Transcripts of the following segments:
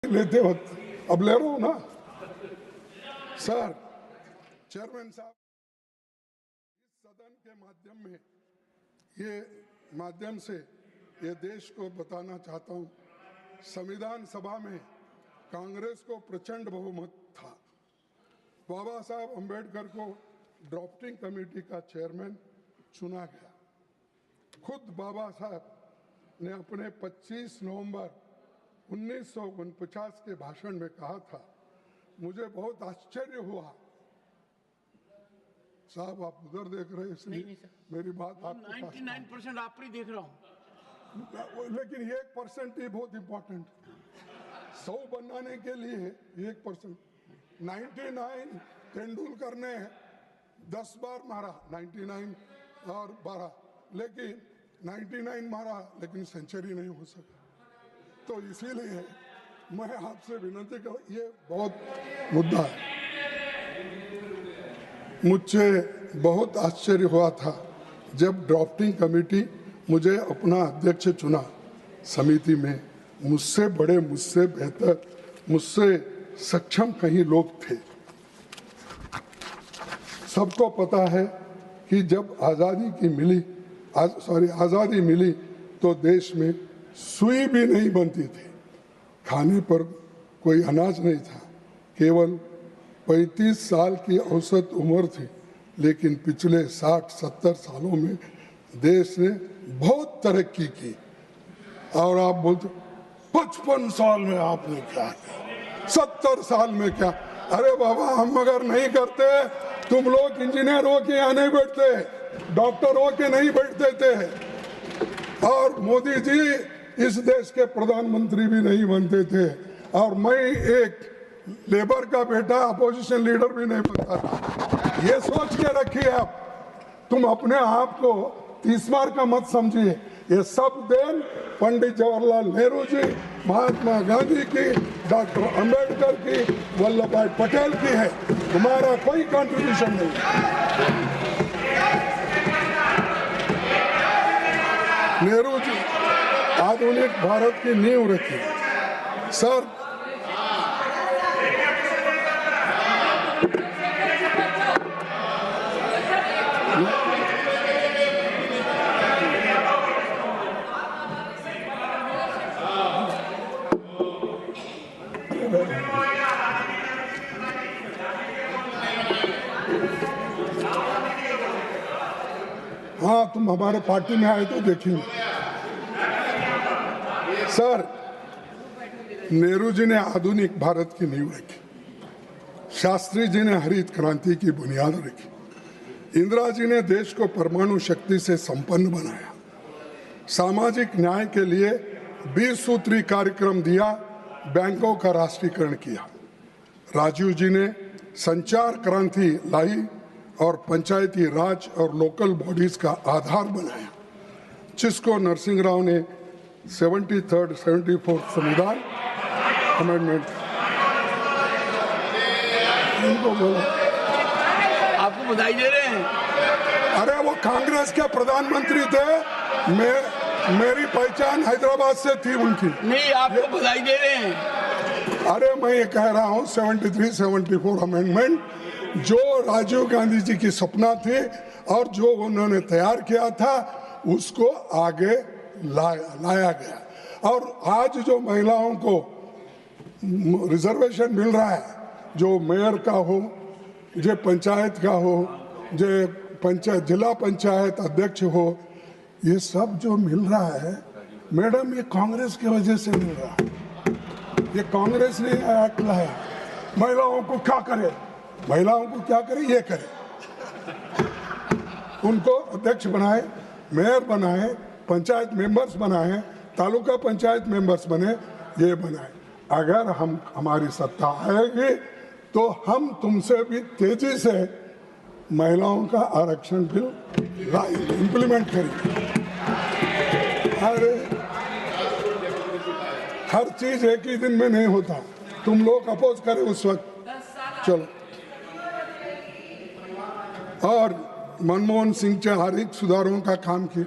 लेते वक्त अब ले रहा हूं ना सर। चेयरमैन साहब, इस सदन के माध्यम से ये देश को बताना चाहता हूं, संविधान सभा में कांग्रेस को प्रचंड बहुमत था। बाबा साहब अम्बेडकर को ड्राफ्टिंग कमेटी का चेयरमैन चुना गया। खुद बाबा साहब ने अपने 25 नवंबर 1949 के भाषण में कहा था, मुझे बहुत आश्चर्य हुआ। साहब आप उधर देख रहे हैं इसलिए मेरी बात आपको 99% आप ही देख रहा हूं, लेकिन 1% ही बहुत इंपॉर्टेंट। 100 बनाने के लिए 1%। 99 तेंदुलकर ने 10 बार मारा, 99 और 12, लेकिन 99 मारा लेकिन सेंचुरी नहीं हो सका। तो इसीलिए मैं आपसे विनती कर, ये बहुत मुद्दा है। मुझे बहुत आश्चर्य हुआ था जब ड्राफ्टिंग कमेटी मुझे अपना अध्यक्ष चुना। समिति में मुझसे बड़े, मुझसे बेहतर, मुझसे सक्षम कई लोग थे। सबको पता है कि जब आज़ादी मिली तो देश में सुई भी नहीं बनती थी, खाने पर कोई अनाज नहीं था। केवल 35 साल की औसत उम्र थी, लेकिन पिछले 60-70 सालों में देश ने बहुत तरक्की की। और आप बोलते 55 साल में आपने क्या किया, 70 साल में क्या? अरे बाबा, हम अगर नहीं करते, तुम लोग इंजीनियर हो के यहाँ नहीं बैठते, डॉक्टर हो के नहीं बैठते थे, और मोदी जी इस देश के प्रधानमंत्री भी नहीं बनते थे, और मैं एक लेबर का बेटा अपोजिशन लीडर भी नहीं बनता था। ये सोच के रखिए आप, तुम अपने आप को 30 मार का मत समझिए। ये सब देन पंडित जवाहरलाल नेहरू जी, महात्मा गांधी की, डॉक्टर अंबेडकर की, वल्लभ भाई पटेल की है। तुम्हारा कोई कंट्रीब्यूशन नहीं। नेहरू जी आधुनिक भारत की नींव रखी। सर, हाँ, तुम हमारे पार्टी में आए तो देखेंगे। सर, नेहरू जी ने आधुनिक भारत की नींव रखी, शास्त्री जी ने हरित क्रांति की बुनियाद रखी, इंदिरा जी ने देश को परमाणु शक्ति से संपन्न बनाया, सामाजिक न्याय के लिए 20 सूत्री कार्यक्रम दिया, बैंकों का राष्ट्रीयकरण किया, राजीव जी ने संचार क्रांति लाई और पंचायती राज और लोकल बॉडीज का आधार बनाया, जिसको नरसिंह राव ने 73rd 74th संविधान अमेंडमेंट इनको बोला। आपको बधाई दे रहे हैं। अरे वो कांग्रेस के प्रधानमंत्री थे, मेरी पहचान हैदराबाद से थी उनकी। नहीं, आपको बधाई दे रहे हैं। अरे मैं ये कह रहा हूँ 73 74 अमेंडमेंट जो राजीव गांधी जी की सपना थी और जो उन्होंने तैयार किया था, उसको आगे लाया गया। और आज जो महिलाओं को रिजर्वेशन मिल रहा है, जो मेयर का हो, जो पंचायत का हो, जो जिला पंचायत अध्यक्ष हो, ये सब जो मिल रहा है मैडम, ये कांग्रेस की वजह से मिल रहा है। ये कांग्रेस ने एक्ट लाया। महिलाओं को क्या करे, महिलाओं को क्या करे, ये करे, उनको अध्यक्ष बनाए, मेयर बनाए, पंचायत मेंबर्स बनाए, तालुका पंचायत मेंबर्स बने, ये बनाए। अगर हमारी सत्ता आएगी तो हम तुमसे भी तेजी से महिलाओं का आरक्षण बिल इम्प्लीमेंट करेंगे। अरे हर चीज एक ही दिन में नहीं होता, तुम लोग अपोज करें उस वक्त, चलो। और मनमोहन सिंह से हर एक सुधारों का काम किया,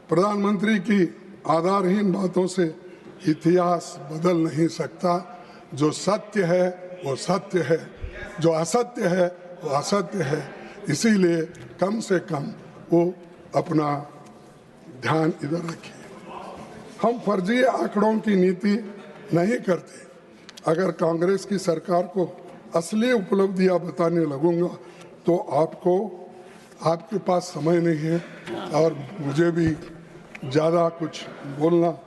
प्रधानमंत्री की आधारहीन बातों से इतिहास बदल नहीं सकता। जो सत्य है वो सत्य है, जो असत्य है वो असत्य है। इसीलिए कम से कम वो अपना ध्यान इधर रखिए। हम फर्जी आंकड़ों की नीति नहीं करते। अगर कांग्रेस की सरकार को असली उपलब्धियां बताने लगूंगा तो आपके पास समय नहीं है और मुझे भी ज़्यादा कुछ बोलना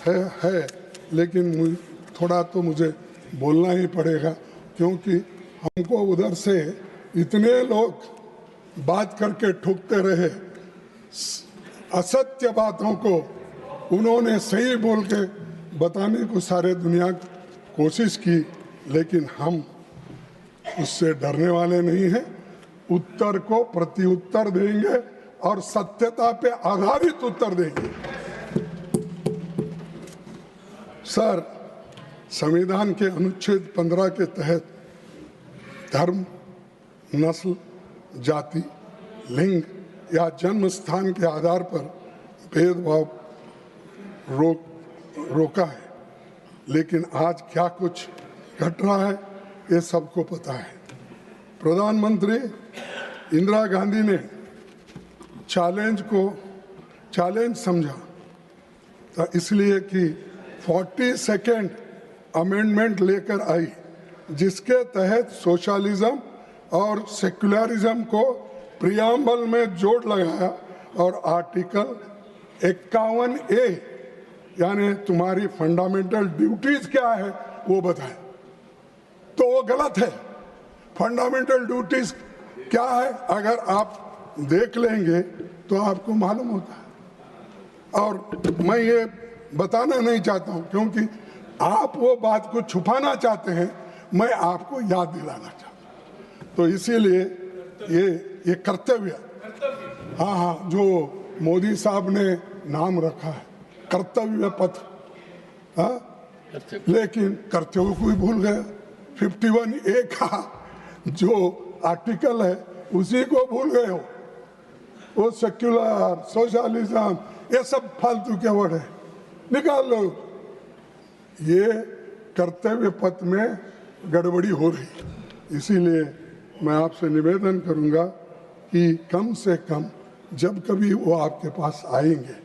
है, लेकिन थोड़ा तो मुझे बोलना ही पड़ेगा, क्योंकि हमको उधर से इतने लोग बात करके ठुकते रहे। असत्य बातों को उन्होंने सही बोल के बताने को सारे दुनिया कोशिश की, लेकिन हम उससे डरने वाले नहीं हैं। उत्तर को प्रत्युत्तर देंगे और सत्यता पे आधारित उत्तर देंगे। सर, संविधान के अनुच्छेद 15 के तहत धर्म, नस्ल, जाति, लिंग या जन्म स्थान के आधार पर भेदभाव रोका है, लेकिन आज क्या कुछ घट रहा है ये सबको पता है। प्रधानमंत्री इंदिरा गांधी ने चैलेंज समझा था, इसलिए कि 42nd अमेंडमेंट लेकर आई, जिसके तहत सोशलिज्म और सेक्युलरिज्म को प्रियम्बल में जोड़ लगाया और आर्टिकल 51A यानी तुम्हारी फंडामेंटल ड्यूटीज क्या है वो बताए। तो वो गलत है। फंडामेंटल ड्यूटीज क्या है अगर आप देख लेंगे तो आपको मालूम होता है। और मैं ये बताना नहीं चाहता हूं, क्योंकि आप वो बात को छुपाना चाहते हैं, मैं आपको याद दिलाना चाहता हूं। तो इसीलिए ये कर्तव्य, हाँ, जो मोदी साहब ने नाम रखा है कर्तव्य पथ, हाँ, लेकिन कर्तव्य को ही भूल गया। 51A का जो आर्टिकल है उसी को भूल गए हो। वो सेक्युलर, सोशलिज्म, ये सब फालतू के वर्ड है, निकाल लो। ये कर्तव्य पथ में गड़बड़ी हो रही। इसीलिए मैं आपसे निवेदन करूंगा कि कम से कम जब कभी वो आपके पास आएंगे,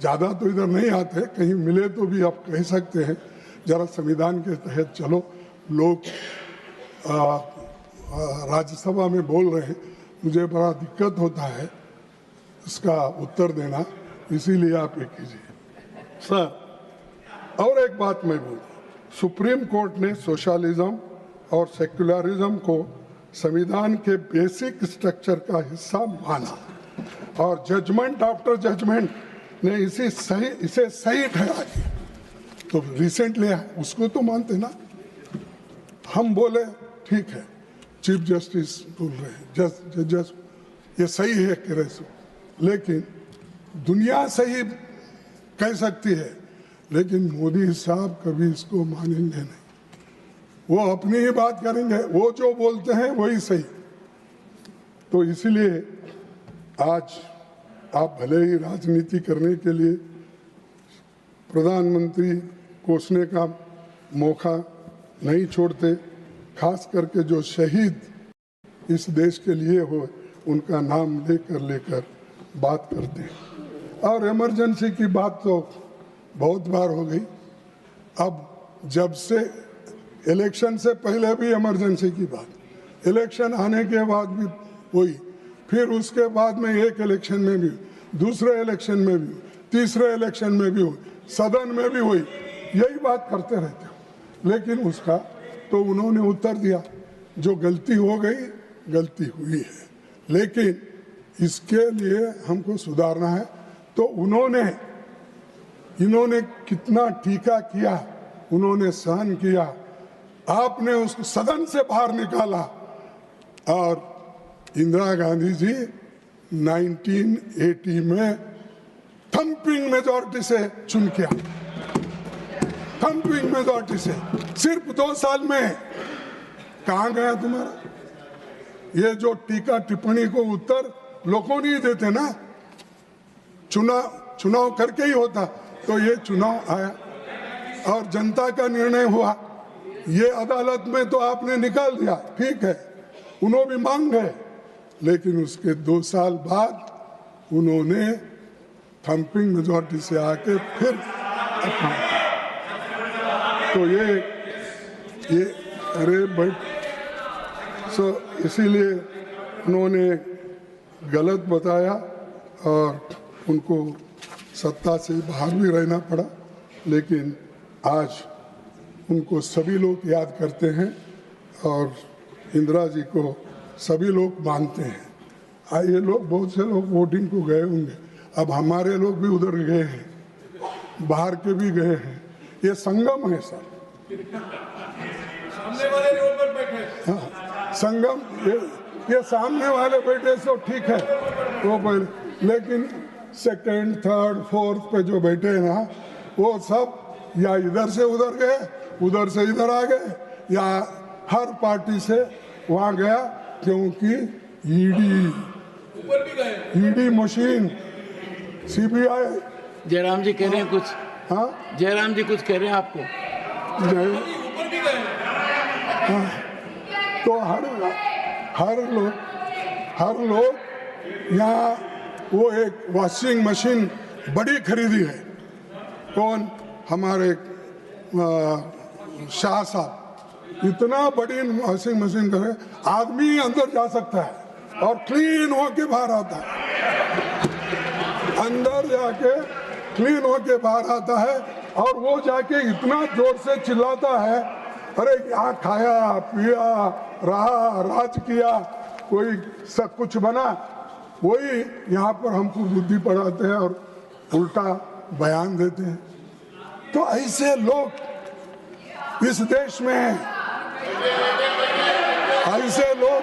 ज़्यादा तो इधर नहीं आते, कहीं मिले तो भी आप कह सकते हैं जरा संविधान के तहत चलो। लोग राज्यसभा में बोल रहे हैं, मुझे बड़ा दिक्कत होता है इसका उत्तर देना, इसीलिए आप ये कीजिए। सर, और एक बात मैं बोलूँ, सुप्रीम कोर्ट ने सोशलिज्म और सेक्युलरिज्म को संविधान के बेसिक स्ट्रक्चर का हिस्सा माना और जजमेंट आफ्टर जजमेंट ने इसे सही ठहरा दिया। तो रिसेंटली उसको तो मानते ना। हम बोले ठीक है, चीफ जस्टिस बोल रहे हैं, जज ये सही है कह रहे सो, लेकिन दुनिया सही कह सकती है, लेकिन मोदी साहब कभी इसको मानेंगे नहीं। वो अपनी ही बात करेंगे, वो जो बोलते हैं वही सही। तो इसलिए आज आप भले ही राजनीति करने के लिए प्रधानमंत्री कोसने का मौका नहीं छोड़ते, खास करके जो शहीद इस देश के लिए हो उनका नाम लेकर बात करते हैं। और इमरजेंसी की बात तो बहुत बार हो गई। अब जब से इलेक्शन से पहले भी इमरजेंसी की बात, इलेक्शन आने के बाद भी हुई, फिर उसके बाद में एक इलेक्शन में भी, दूसरे इलेक्शन में भी, तीसरे इलेक्शन में भी हुई, सदन में भी हुई, यही बात करते रहते हो। लेकिन उसका तो उन्होंने उत्तर दिया, जो गलती हो गई गलती हुई है, लेकिन इसके लिए हमको सुधारना है। तो इन्होंने कितना टीका किया, उन्होंने सहन किया, आपने उसको सदन से बाहर निकाला और इंदिरा गांधी जी 1980 में थम्पिंग मेजॉरिटी से चुन किया, थम्पिंग मेजॉरिटी से। सिर्फ 2 साल में कहां गया तुम्हारा ये जो टीका टिप्पणी को उत्तर लोगों नहीं देते ना, चुनाव करके ही होता। तो ये चुनाव आया और जनता का निर्णय हुआ। ये अदालत में तो आपने निकाल दिया, ठीक है, उन्होंने भी मांग गए, लेकिन उसके 2 साल बाद उन्होंने थम्पिंग मेजॉरिटी से आके फिर तो ये अरे भाई, सो इसीलिए उन्होंने गलत बताया और उनको सत्ता से बाहर भी रहना पड़ा। लेकिन आज उनको सभी लोग याद करते हैं और इंदिरा जी को सभी लोग मानते हैं। ये लोग, बहुत से लोग वोटिंग को गए होंगे, अब हमारे लोग भी उधर गए हैं, बाहर के भी गए हैं। ये संगम है सर, सामने वाले रोड पर बैठे। हाँ, संगम। ये सामने वाले बैठे सो ठीक है, वो पहले, लेकिन सेकंड, थर्ड, फोर्थ पे जो बैठे हैं ना, वो सब या इधर से उधर गए, उधर से इधर आ गए, या हर पार्टी से वहां गया, क्योंकि ईडी मशीन, सीबीआई। जयराम जी कह रहे हैं कुछ। हाँ, जयराम जी कुछ कह रहे हैं आपको। हाँ, तो हर लोग यहाँ, वो एक वॉशिंग मशीन बड़ी खरीदी है। कौन? हमारे शाह साहब, इतना बड़ी वॉशिंग मशीन करे, आदमी अंदर जा सकता है और क्लीन होके बाहर आता है, अंदर जाके क्लीन होके बाहर आता है। और वो जाके इतना जोर से चिल्लाता है, अरे क्या खाया पिया, रहा, राज किया, कोई सब कुछ बना। वही यहाँ पर हमको बुद्धि पढ़ाते हैं और उल्टा बयान देते हैं। तो ऐसे लोग इस देश में हैं, ऐसे लोग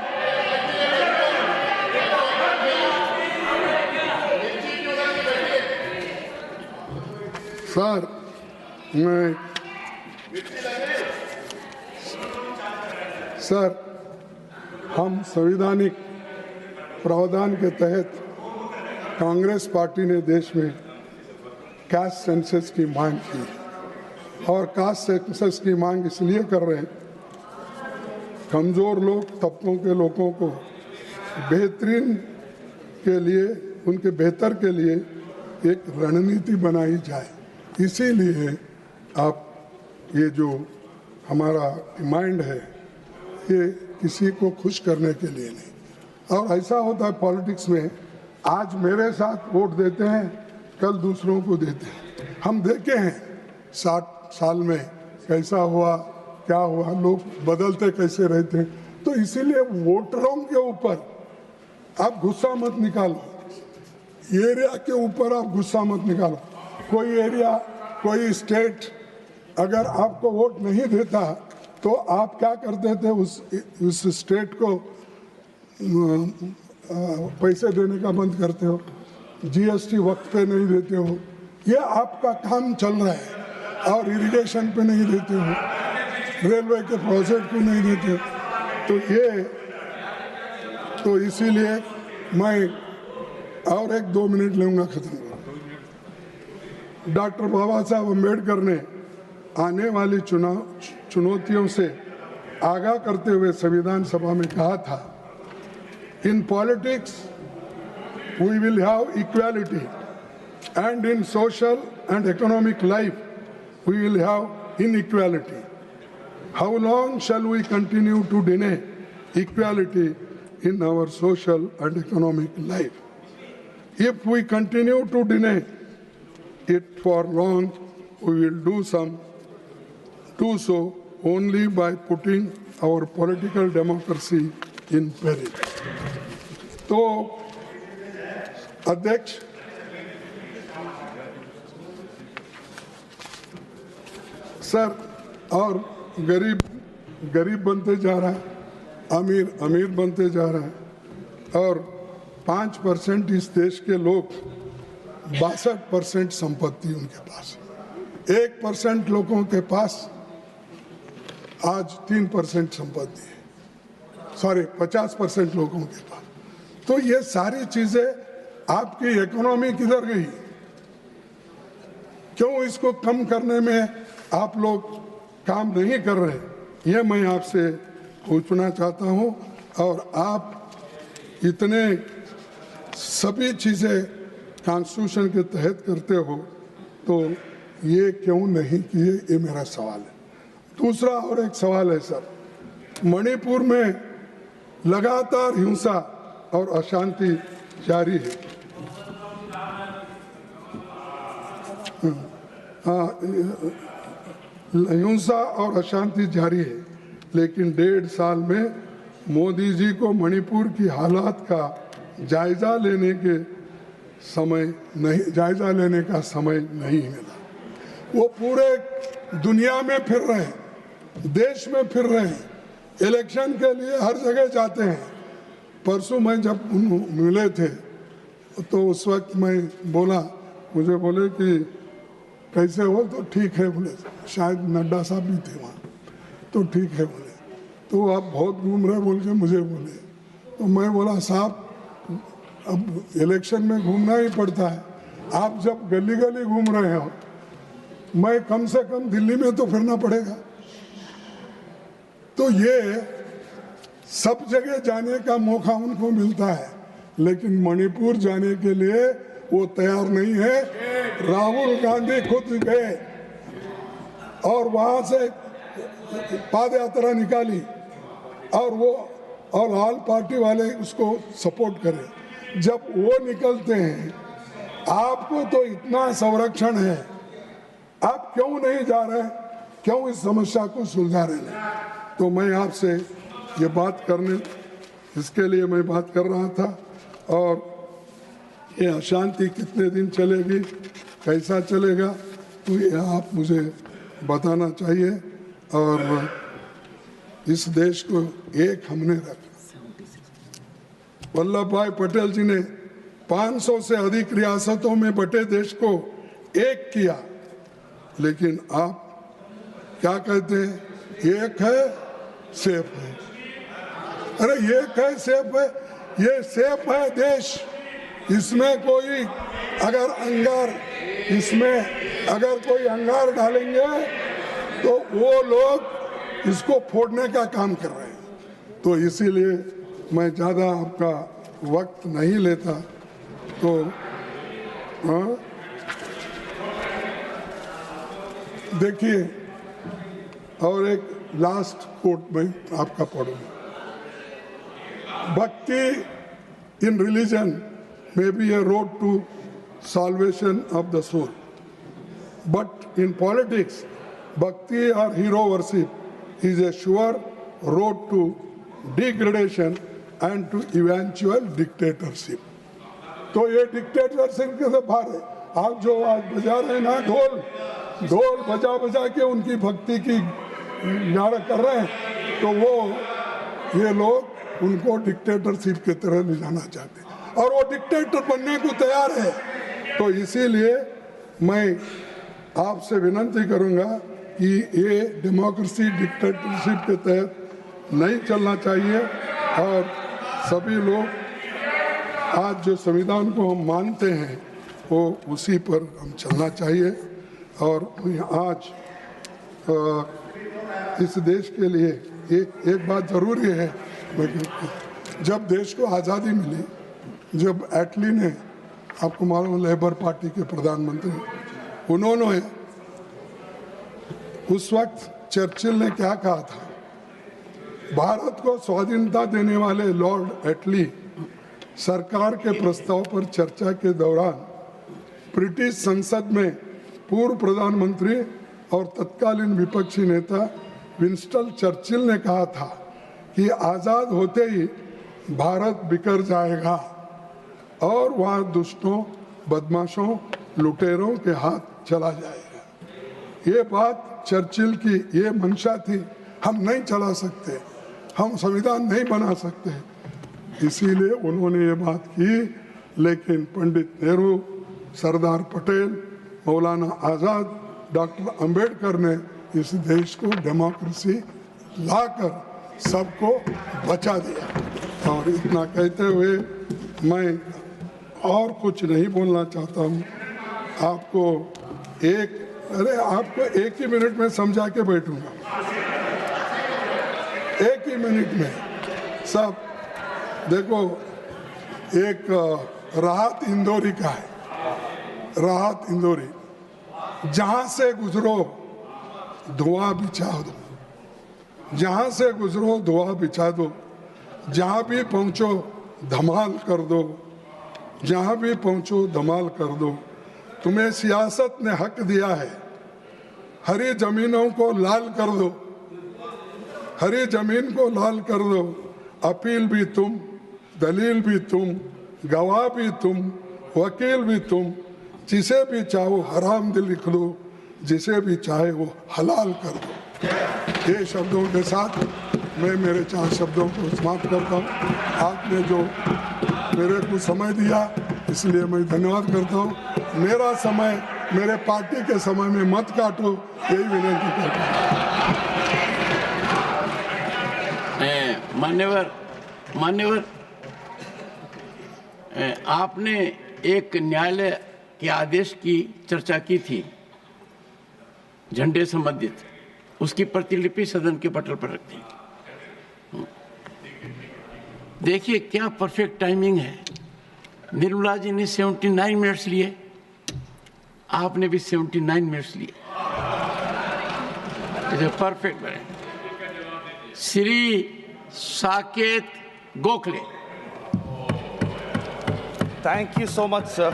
सर, हम संवैधानिक प्रावधान के तहत कांग्रेस पार्टी ने देश में कास्ट सेंसस की मांग की, और कास्ट सेंसस की मांग इसलिए कर रहे हैं, कमज़ोर तबकों के लोगों को बेहतरीन के लिए, उनके बेहतर के लिए एक रणनीति बनाई जाए। इसीलिए आप, ये जो हमारा डिमांड है, ये किसी को खुश करने के लिए नहीं। और ऐसा होता है पॉलिटिक्स में, आज मेरे साथ वोट देते हैं, कल दूसरों को देते हैं। हम देखे हैं 60 साल में कैसा हुआ, क्या हुआ, लोग बदलते कैसे रहते हैं। तो इसीलिए वोटरों के ऊपर आप गुस्सा मत निकालो, एरिया के ऊपर आप गुस्सा मत निकालो। कोई एरिया, कोई स्टेट अगर आपको वोट नहीं देता तो आप क्या करते थे, उस स्टेट को पैसे देने का बंद करते हो, जीएसटी वक्त पे नहीं देते हो, ये आपका काम चल रहा है। और इरिगेशन पे नहीं देते हो, रेलवे के प्रोजेक्ट को नहीं देते हो। तो इसीलिए मैं और 1-2 मिनट लूँगा, खत्म। डॉक्टर बाबा साहब अम्बेडकर ने आने वाली चुनौतियों से आगाह करते हुए संविधान सभा में कहा था, in politics we will have equality and in social and economic life we will have inequality. How long shall we continue to deny equality in our social and economic life? If we continue to deny it for long, we will do so only by putting our political democracy in peril. तो अध्यक्ष, sir, और गरीब बनते जा रहा है, अमीर बनते जा रहा है, और 5% इस देश के लोग, 62% संपत्ति उनके पास, 1% लोगों के पास आज 3% संपत्ति है, 50% लोगों के पास। तो ये सारी चीजें, आपकी इकोनॉमी किधर गई? क्यों इसको कम करने में आप लोग काम नहीं कर रहे, ये मैं आपसे पूछना चाहता हूँ। और आप इतने सभी चीज़ें कॉन्स्टिट्यूशन के तहत करते हो तो ये क्यों नहीं किए, ये मेरा सवाल है। दूसरा और एक सवाल है सर, मणिपुर में लगातार हिंसा और अशांति जारी है। हिंसा और अशांति जारी है, लेकिन 1.5 साल में मोदी जी को मणिपुर की हालात का जायजा लेने का समय नहीं मिला। वो पूरे दुनिया में फिर रहे हैं, देश में फिर रहे हैं, इलेक्शन के लिए हर जगह जाते हैं। परसों मैं जब मिले थे तो उस वक्त मैं बोला, मुझे बोले कि कैसे हो, तो ठीक है बोले, शायद नड्डा साहब भी थे वहाँ, तो ठीक है बोले, तो आप बहुत घूम रहे बोल के मुझे बोले। तो मैं बोला साहब अब इलेक्शन में घूमना ही पड़ता है, आप जब गली गली घूम रहे हो, मैं कम से कम दिल्ली में तो फिरना पड़ेगा। तो ये सब जगह जाने का मौका उनको मिलता है, लेकिन मणिपुर जाने के लिए वो तैयार नहीं है। राहुल गांधी खुद गए और वहां से पाद यात्रा निकाली और ऑल पार्टी वाले उसको सपोर्ट करें। जब वो निकलते हैं, आपको तो इतना संरक्षण है, आप क्यों नहीं जा रहे, क्यों इस समस्या को सुलझा रहे हैं? तो मैं आपसे ये बात करने, इसके लिए मैं बात कर रहा था। और ये अशांति कितने दिन चलेगी, कैसा चलेगा, तो ये आप मुझे बताना चाहिए। और इस देश को एक हमने रखा। वल्लभ भाई पटेल जी ने 500 से अधिक रियासतों में बटे देश को एक किया, लेकिन आप क्या कहते हैं, एक है सेफ है। अरे एक है सेफ है, ये सेफ है देश, इसमें कोई अगर कोई अंगार डालेंगे तो वो लोग इसको फोड़ने का काम कर रहे हैं। तो इसीलिए मैं ज़्यादा आपका वक्त नहीं लेता। तो देखिए, और एक लास्ट कोट में आपका पढ़ूंगा। भक्ति in religion may be a road to salvation of the soul, but in politics, bhakti or hero worship is a sure road to degradation and to eventual dictatorship. तो ये डिक्टेटरशिप के से बाहर है। आप जो आज बजा रहे हैं ना, ढोल बजा के उनकी भक्ति की नारा कर रहे हैं, तो वो ये लोग उनको डिक्टेटरशिप की तरह ले जाना चाहते हैं और वो डिक्टेटर बनने को तैयार है। तो इसीलिए मैं आपसे विनती करूंगा कि ये डेमोक्रेसी डिक्टेटरशिप के तहत नहीं चलना चाहिए और सभी लोग आज जो संविधान को हम मानते हैं वो उसी पर हम चलना चाहिए। और आज इस देश के लिए एक बात ज़रूरी है, जब देश को आज़ादी मिली, जब एटली ने, आपको मालूम, लेबर पार्टी के प्रधानमंत्री, उन्होंने उस वक्त चर्चिल ने क्या कहा था, भारत को स्वाधीनता देने वाले लॉर्ड एटली सरकार के प्रस्ताव पर चर्चा के दौरान ब्रिटिश संसद में पूर्व प्रधानमंत्री और तत्कालीन विपक्षी नेता विंस्टन चर्चिल ने कहा था कि आज़ाद होते ही भारत बिखर जाएगा और वहाँ दुष्टों, बदमाशों, लुटेरों के हाथ चला जाएगा। ये बात चर्चिल की ये मंशा थी। हम नहीं चला सकते, हम संविधान नहीं बना सकते, इसीलिए उन्होंने ये बात की। लेकिन पंडित नेहरू, सरदार पटेल, मौलाना आज़ाद, डॉक्टर अंबेडकर ने इस देश को डेमोक्रेसी लाकर सबको बचा दिया। और इतना कहते हुए मैं और कुछ नहीं बोलना चाहता हूँ। आपको एक अरे आपको एक ही मिनट में समझा के बैठूंगा, एक ही मिनट में सब। देखो, एक राहत इंदौरी का है, राहत इंदौरी, जहां से गुजरो धुआं बिछा दो, जहां से गुजरो धुआं बिछा दो, जहां भी पहुंचो धमाल कर दो, जहां भी पहुंचो धमाल कर दो। तुम्हें सियासत ने हक दिया है, हरी जमीनों को लाल कर दो, हरी जमीन को लाल कर दो। अपील भी तुम, दलील भी तुम, गवाह भी तुम, वकील भी तुम। जिसे भी चाहो हराम दिल लिख दो, जिसे भी चाहे वो हलाल कर दो। ये शब्दों के साथ मैं मेरे 4 शब्दों को समाप्त करता हूँ। आपने जो मेरे को समय दिया इसलिए मैं धन्यवाद करता हूँ। मेरा समय मेरे पार्टी के समय में मत काटो, यही विनती करता हूँ। मान्यवर, आपने एक न्यायालय के आदेश की चर्चा की थी झंडे संबंधित, उसकी प्रतिलिपि सदन के पटल पर रखी। देखिए क्या परफेक्ट टाइमिंग है। निर्मला जी ने 79 मिनट्स लिए, आपने भी 79 मिनट्स लिए। परफेक्ट है। Shri Saket Gokhale. Thank you so much, sir.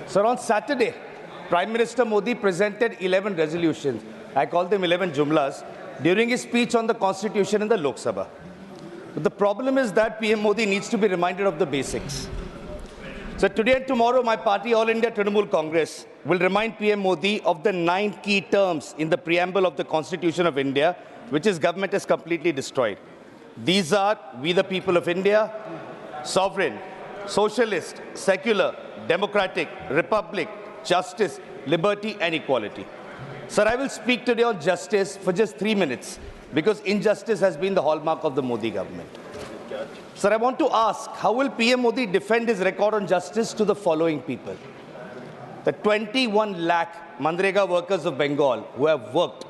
Sir, on Saturday, Prime Minister Modi presented 11 resolutions. I call them 11 jumlas during his speech on the Constitution in the Lok Sabha. But the problem is that PM Modi needs to be reminded of the basics. So today and tomorrow, my party, All India Trinamool Congress, will remind PM Modi of the 9 key terms in the preamble of the Constitution of India, which his government has completely destroyed. These are: we the people of India, sovereign, socialist, secular, democratic, republic, justice, liberty, and equality. Sir, I will speak today on justice for just 3 minutes, because injustice has been the hallmark of the Modi government. Sir, I want to ask, how will PM Modi defend his record on justice to the following people? The 21 lakh Manrega workers of Bengal who have worked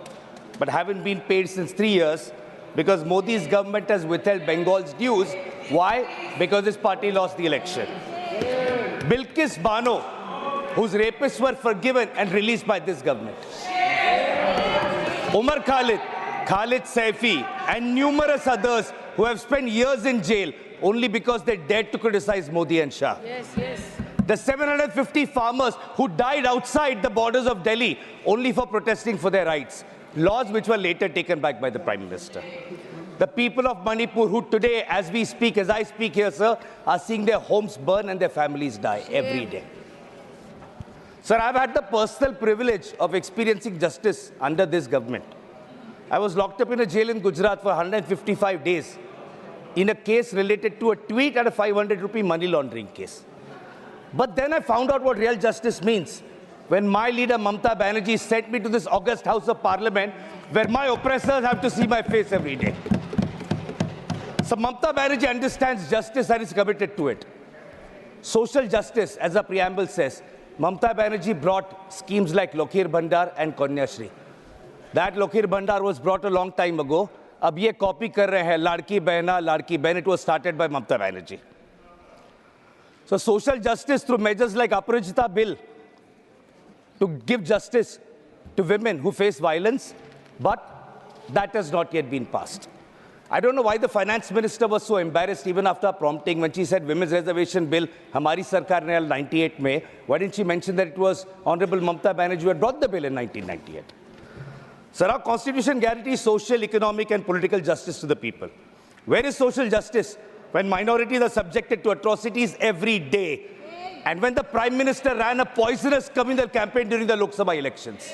but haven't been paid since 3 years because Modi's government has withheld Bengal's dues. Why? Because his party lost the election. Bilkis Bano, whose rapists were forgiven and released by this government. Umar Khalid, Khalid Saifi, and numerous others who have spent years in jail only because they dared to criticize Modi and Shah. The 750 farmers who died outside the borders of Delhi only for protesting for their rights, laws which were later taken back by the Prime Minister. The people of Manipur who today, as we speak, as I speak here, sir, are seeing their homes burn and their families die every day. Sir, I've had the personal privilege of experiencing justice under this government. I was locked up in a jail in Gujarat for 155 days in a case related to a tweet and a 500 rupee money laundering case. But then I found out what real justice means when my leader Mamta Banerjee sent me to this august House of Parliament where my oppressors have to see my face every day. So Mamta Banerjee understands justice and is committed to it. Social justice, as the preamble says, Mamta Banerjee brought schemes like Lokhir Bhandar and Kanya Shri. That Lokhir Bhandar was brought a long time ago. अब ये copy कर रहे हैं लाड़की बहन. It was started by Mamta Banerjee. So social justice through measures like Aparajita Bill to give justice to women who face violence, but that has not yet been passed. I don't know why the finance minister was so embarrassed even after prompting when she said women's reservation bill, Hamari Sarkar ne 98 mein. Why didn't she mention that it was Honorable Mamta Banerjee who had brought the bill in 1998? Sir, our constitution guarantees social, economic and political justice to the people. Where is social justice when minorities are subjected to atrocities every day? And when the Prime Minister ran a poisonous communal campaign during the Lok Sabha elections?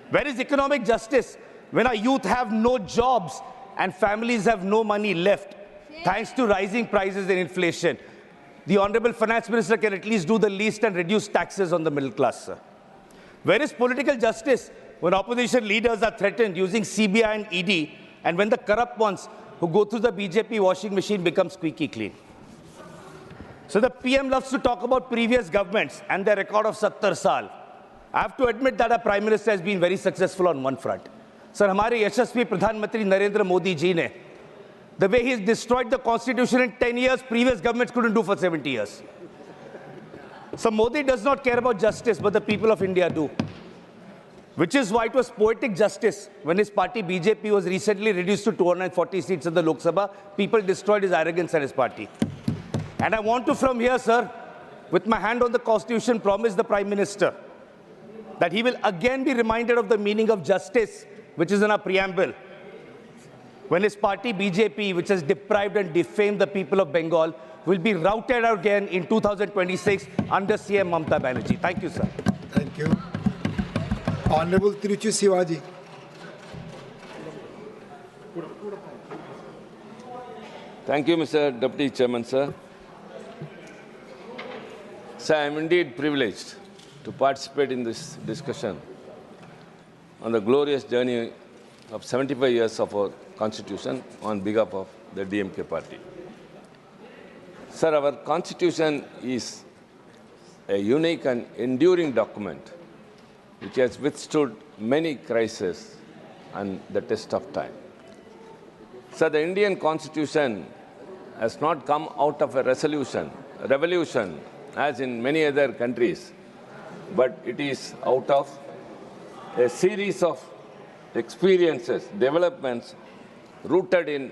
Where is economic justice when our youth have no jobs and families have no money left thanks to rising prices and inflation? The Honorable Finance Minister can at least do the least and reduce taxes on the middle class, sir. Where is political justice when opposition leaders are threatened using CBI and ED, and when the corrupt ones who go through the BJP washing machine become squeaky clean? So the PM loves to talk about previous governments and their record of 70 saal. I have to admit that our Prime Minister has been very successful on one front. Sir, हमारे यशस्वी प्रधानमंत्री नरेंद्र मोदी जी ने, the way he's destroyed the constitution in 10 years, previous governments couldn't do for 70 years. So Modi does not care about justice, but the people of India do. Which is why it was poetic justice when his party BJP was recently reduced to 240 seats in the Lok Sabha. People destroyed his arrogance and his party. And I want to from here, sir, with my hand on the constitution, promise the Prime Minister that he will again be reminded of the meaning of justice, which is in our preamble, when his party BJP, which has deprived and defamed the people of Bengal, will be routed out again in 2026 under CM Mamata Banerjee. Thank you, sir. Thank you. Honorable Tiruchi Sivaji. Thank you, Mr. Deputy Chairman, sir. Sir, I am indeed privileged to participate in this discussion on the glorious journey of 75 years of our Constitution on behalf of the DMK party. Sir, our Constitution is a unique and enduring document which has withstood many crises and the test of time. Sir, the Indian Constitution has not come out of a revolution, as in many other countries, but it is out of a series of experiences, developments rooted in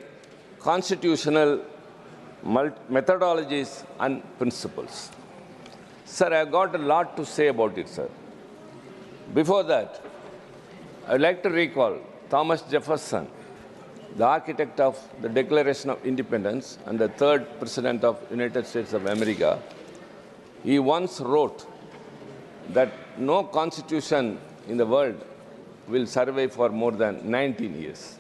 constitutional methodologies and principles. Sir, I have got a lot to say about it, sir. Before that, I would like to recall Thomas Jefferson, the architect of the Declaration of Independence and the third President of the United States of America. He once wrote that no constitution in the world will survive for more than 19 years.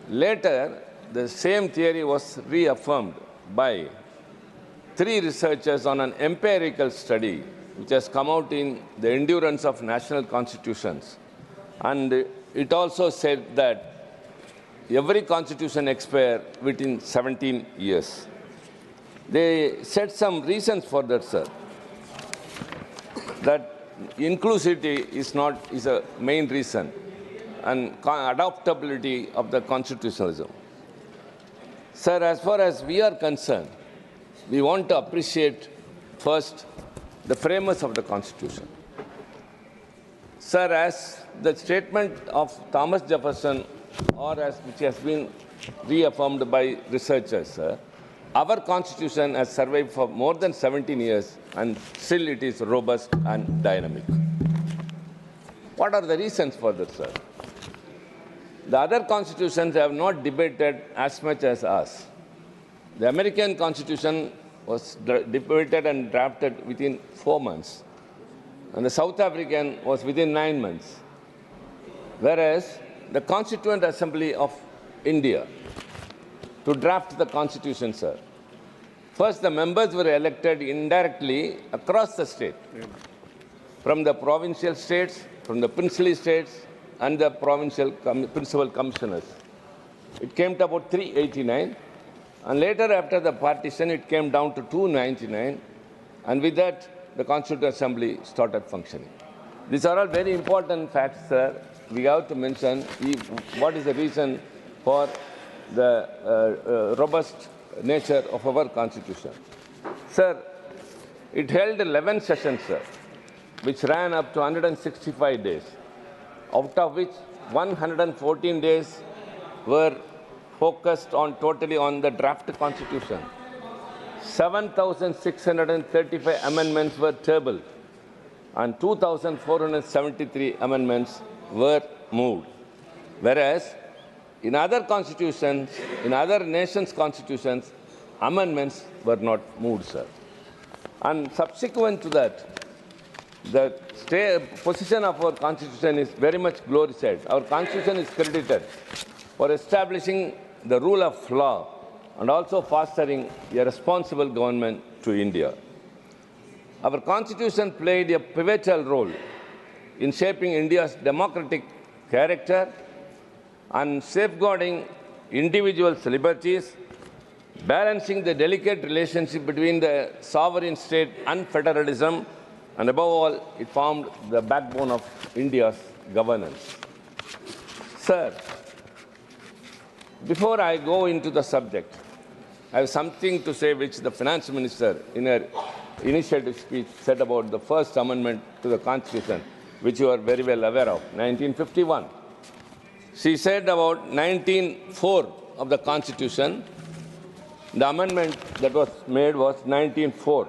Later, the same theory was reaffirmed by 3 researchers on an empirical study which has come out in The Endurance of National Constitutions. And it also said that every constitution expires within 17 years. They said some reasons for that, sir. That inclusivity is a main reason, and adaptability of the constitutionalism. Sir, as far as we are concerned, we want to appreciate first the framers of the Constitution. Sir, as the statement of Thomas Jefferson, or as which has been reaffirmed by researchers, sir, our Constitution has survived for more than 17 years and still it is robust and dynamic. What are the reasons for that, sir? The other constitutions have not debated as much as us. The American Constitution was debated and drafted within 4 months, and the South African was within 9 months. Whereas the Constituent Assembly of India, to draft the Constitution, sir, first the members were elected indirectly across the state, from the provincial states, from the princely states, and the provincial principal commissioners. It came to about 389, and later after the partition, it came down to 299, and with that, the Constituent Assembly started functioning. These are all very important facts, sir. We have to mention what is the reason for the robust nature of our Constitution. Sir, it held 11 sessions, sir, which ran up to 165 days, out of which 114 days were focused totally on the draft Constitution. 7,635 amendments were tabled, and 2,473 amendments were moved. Whereas, in other constitutions, in other nations' constitutions, amendments were not moved, sir. And subsequent to that, the position of our Constitution is very much glorified. Our Constitution is credited for establishing the rule of law and also fostering a responsible government to India. Our Constitution played a pivotal role in shaping India's democratic character and safeguarding individuals' liberties, balancing the delicate relationship between the sovereign state and federalism, And above all, it formed the backbone of India's governance. Sir, before I go into the subject, I have something to say which the finance minister in her initiative speech said about the first amendment to the Constitution, which you are very well aware of, 1951. She said about 1904 of the Constitution, the amendment that was made was 1904.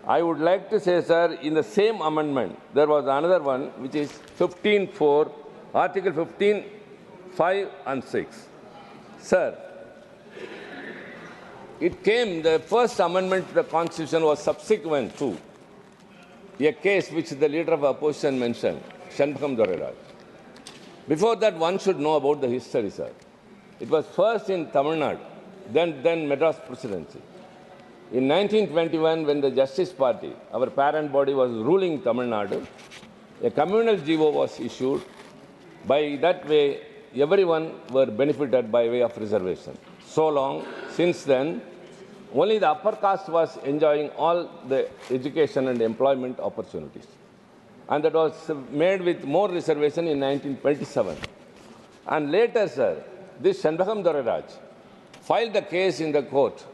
I would like to say, sir, in the same amendment, there was another one, which is 15.4, Article 15, 5 and 6. Sir, the first amendment to the Constitution was subsequent to a case which the leader of opposition mentioned, Shanbhagam Doreraj. Before that, one should know about the history, sir. It was first in Tamil Nadu, then Madras Presidency. In 1921, when the Justice Party, our parent body, was ruling Tamil Nadu, a communal GO was issued. By that way, everyone were benefited by way of reservation. So long, since then, only the upper caste was enjoying all the education and employment opportunities. And that was made with more reservation in 1927. And later, sir, this Shanbhagam Doreraj filed a case in the court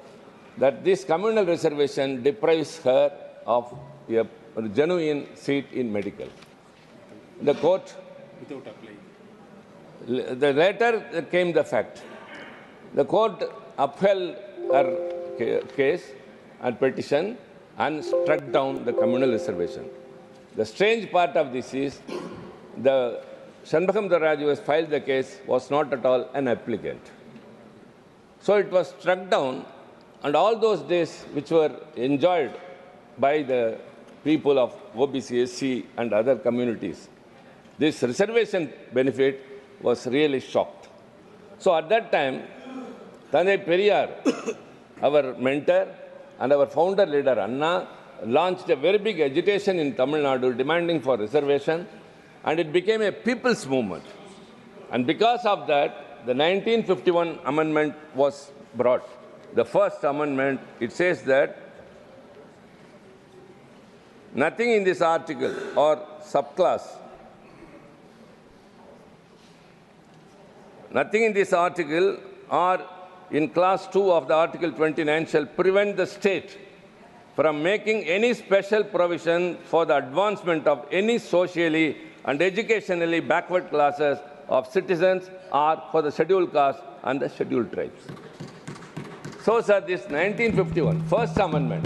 that this communal reservation deprives her of a genuine seat in medical. The court, without applying. Later came the fact. The court upheld her case and petition and struck down the communal reservation. The strange part of this is the Shanbhagam Doreraj who has filed the case was not at all an applicant. So it was struck down, and all those days which were enjoyed by the people of OBC, SC and other communities, this reservation benefit was really shocked. So at that time, Thanai Periyar, our mentor and our founder leader Anna, launched a very big agitation in Tamil Nadu demanding for reservation, and it became a people's movement. And because of that, the 1951 amendment was brought. The first amendment, it says that nothing in this article or subclass, nothing in this article or in class 2 of the Article 29 shall prevent the state from making any special provision for the advancement of any socially and educationally backward classes of citizens or for the scheduled caste and the scheduled tribes. So, sir, this 1951, First Amendment,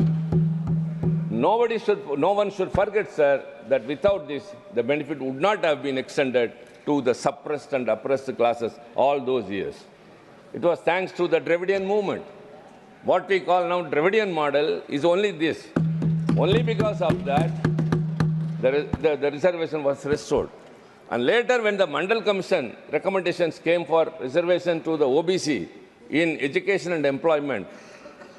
no one should forget, sir, that without this, the benefit would not have been extended to the suppressed and oppressed classes all those years. It was thanks to the Dravidian movement. What we call now Dravidian model is only this. Only because of that, the reservation was restored. And later, when the Mandal Commission recommendations came for reservation to the OBC in education and employment,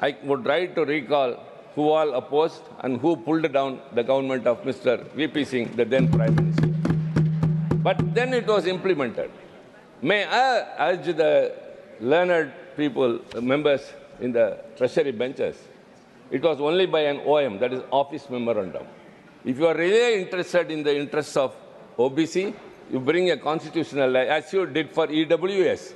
I would like to recall who all opposed and who pulled down the government of Mr. VP Singh, the then Prime Minister. But then it was implemented. May I urge the learned people, members in the treasury benches, it was only by an OM, that is office memorandum. If you are really interested in the interests of OBC, you bring a constitutional, as you did for EWS.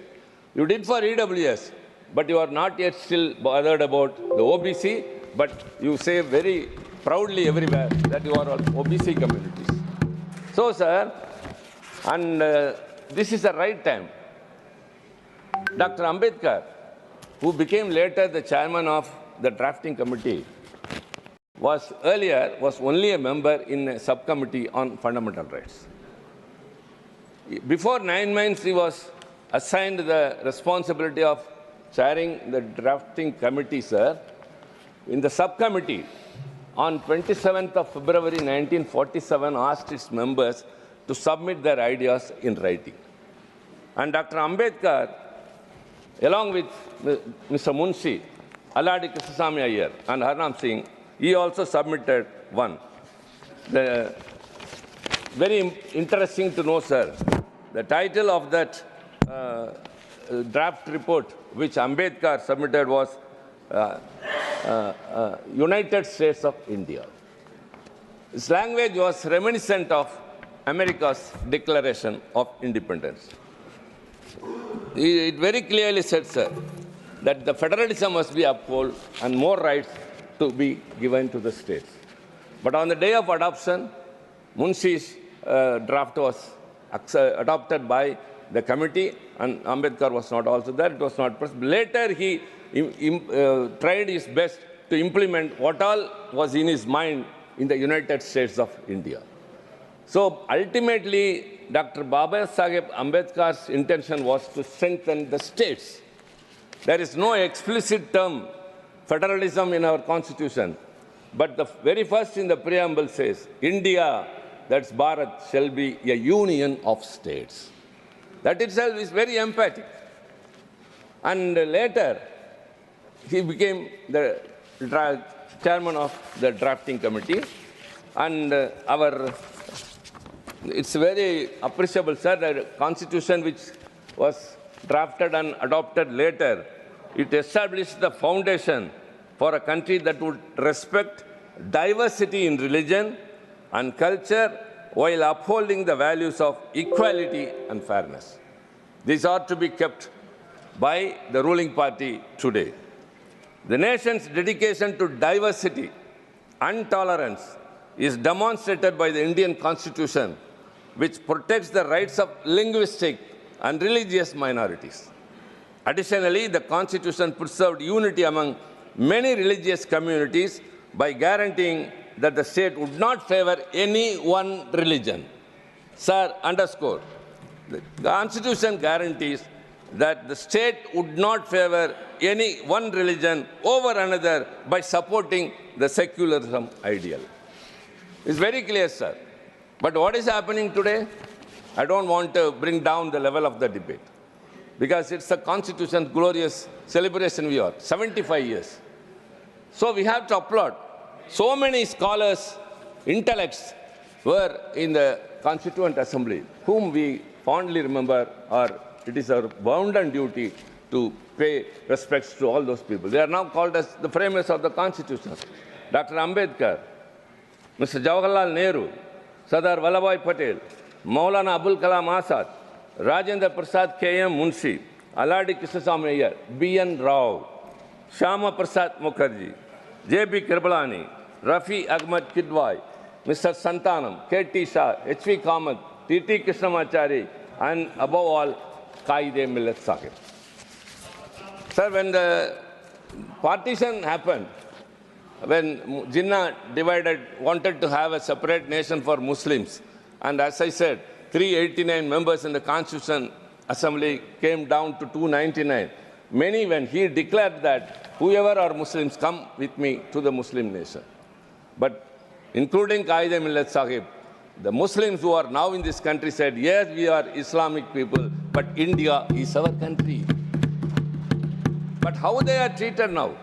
You did for EWS, but you are not yet still bothered about the OBC, but you say very proudly everywhere that you are all OBC communities. So, sir, and this is the right time. Dr. Ambedkar, who became later the chairman of the drafting committee, was only a member in a subcommittee on fundamental rights. Before 9 months, he was assigned the responsibility of chairing the drafting committee, sir. In the subcommittee, on 27th of February 1947, asked its members to submit their ideas in writing. And Dr. Ambedkar, along with Mr. Munshi, Aladi Krishnasamy Iyer, and Harnam Singh, he also submitted one. Very interesting to know, sir, the title of that draft report which Ambedkar submitted was United States of India. His language was reminiscent of America's Declaration of Independence. It very clearly said, sir, that the federalism must be upheld and more rights to be given to the states. But on the day of adoption, Munshi's draft was adopted by the committee, and Ambedkar was not also there. It was not present. Later, he tried his best to implement what all was in his mind in the United States of India. So ultimately, Dr. Baba Saheb Ambedkar's intention was to strengthen the states. There is no explicit term federalism in our constitution, but the very first in the preamble says, India, that's Bharat, shall be a union of states. That itself is very emphatic. And later, he became the chairman of the drafting committee. And it's very appreciable, sir, the constitution which was drafted and adopted later, it established the foundation for a country that would respect diversity in religion and culture while upholding the values of equality and fairness. These are to be kept by the ruling party today. The nation's dedication to diversity and tolerance is demonstrated by the Indian Constitution, which protects the rights of linguistic and religious minorities. Additionally, the Constitution preserved unity among many religious communities by guaranteeing that the state would not favor any one religion. Sir, underscore, the Constitution guarantees that the state would not favor any one religion over another by supporting the secularism ideal. It's very clear, sir. But what is happening today? I don't want to bring down the level of the debate, because it's the Constitution's glorious celebration we are, 75 years. So we have to applaud. So many scholars, intellects were in the Constituent Assembly, whom we fondly remember, or it is our bounden duty to pay respects to all those people. They are now called as the framers of the Constitution. Dr. Ambedkar, Mr. Jawaharlal Nehru, Sardar Vallabhbhai Patel, Maulana Abul Kalam Azad, Rajendra Prasad K.M. Munshi, Aladi Krishnaswamy Iyer, B.N. Rao, Shyama Prasad Mukherjee, J.B. Kirbalani, Rafi Ahmad Kidwai, Mr. Santanam, K.T. Shah, H.V. Kamath, T.T. Krishnamachari, and above all, Qaide Millat Sahib. Sir, when the partition happened, when Jinnah wanted to have a separate nation for Muslims, and as I said, 389 members in the Constitution Assembly came down to 299. Many, when he declared that whoever are Muslims, come with me to the Muslim nation. But including Qaide Millat Sahib, the Muslims who are now in this country said, yes, we are Islamic people, but India is our country. But how they are treated now?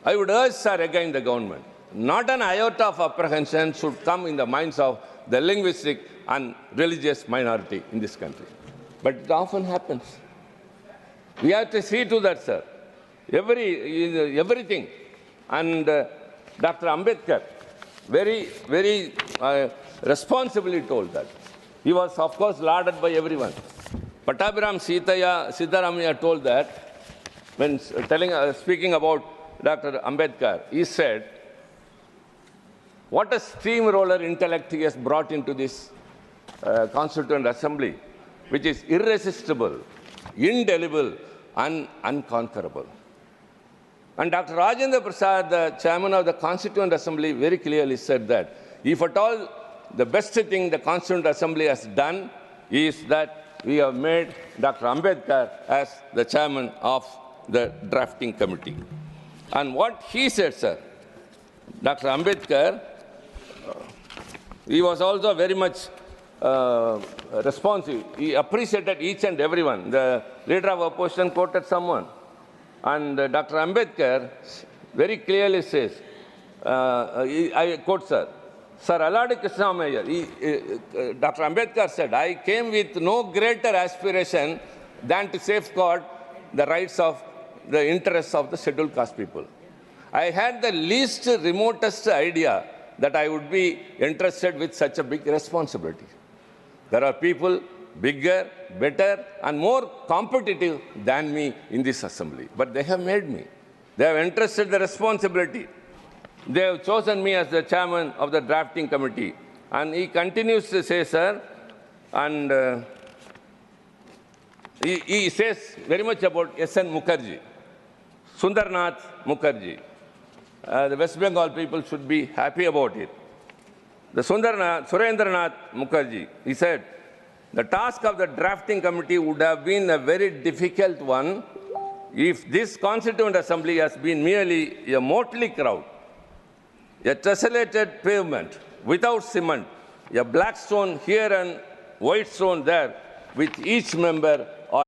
I would urge, sir, again the government, not an iota of apprehension should come in the minds of the linguistic and religious minority in this country. But it often happens. We have to see to that, sir. Everything. And Dr. Ambedkar very responsibly told that. He was, of course, lauded by everyone. Pattabhiram Sitaramaya told that, when speaking about Dr. Ambedkar, he said, what a steamroller intellect he has brought into this Constituent Assembly, which is irresistible, indelible, and unconquerable. And Dr. Rajendra Prasad, the chairman of the Constituent Assembly, very clearly said that if at all the best thing the Constituent Assembly has done is that we have made Dr. Ambedkar as the chairman of the drafting committee. And what he said, sir, Dr. Ambedkar, he was also very much responsive. He appreciated each and everyone. The leader of opposition quoted someone. And Dr. Ambedkar very clearly says, I quote, sir, Sir Aladi Krishnamaya, Dr. Ambedkar said, I came with no greater aspiration than to safeguard the rights of the interests of the scheduled caste people. I had the least remotest idea that I would be entrusted with such a big responsibility. There are people bigger, better, and more competitive than me in this assembly. But they have made me. They have entrusted the responsibility. They have chosen me as the chairman of the drafting committee. And he continues to say, sir, and he says very much about S.N. Mukherjee, Sundarnath Mukherjee. The West Bengal people should be happy about it. The Surendranath Mukherjee, he said, the task of the drafting committee would have been a very difficult one if this Constituent Assembly has been merely a motley crowd, a tessellated pavement without cement, a black stone here and white stone there, with each member or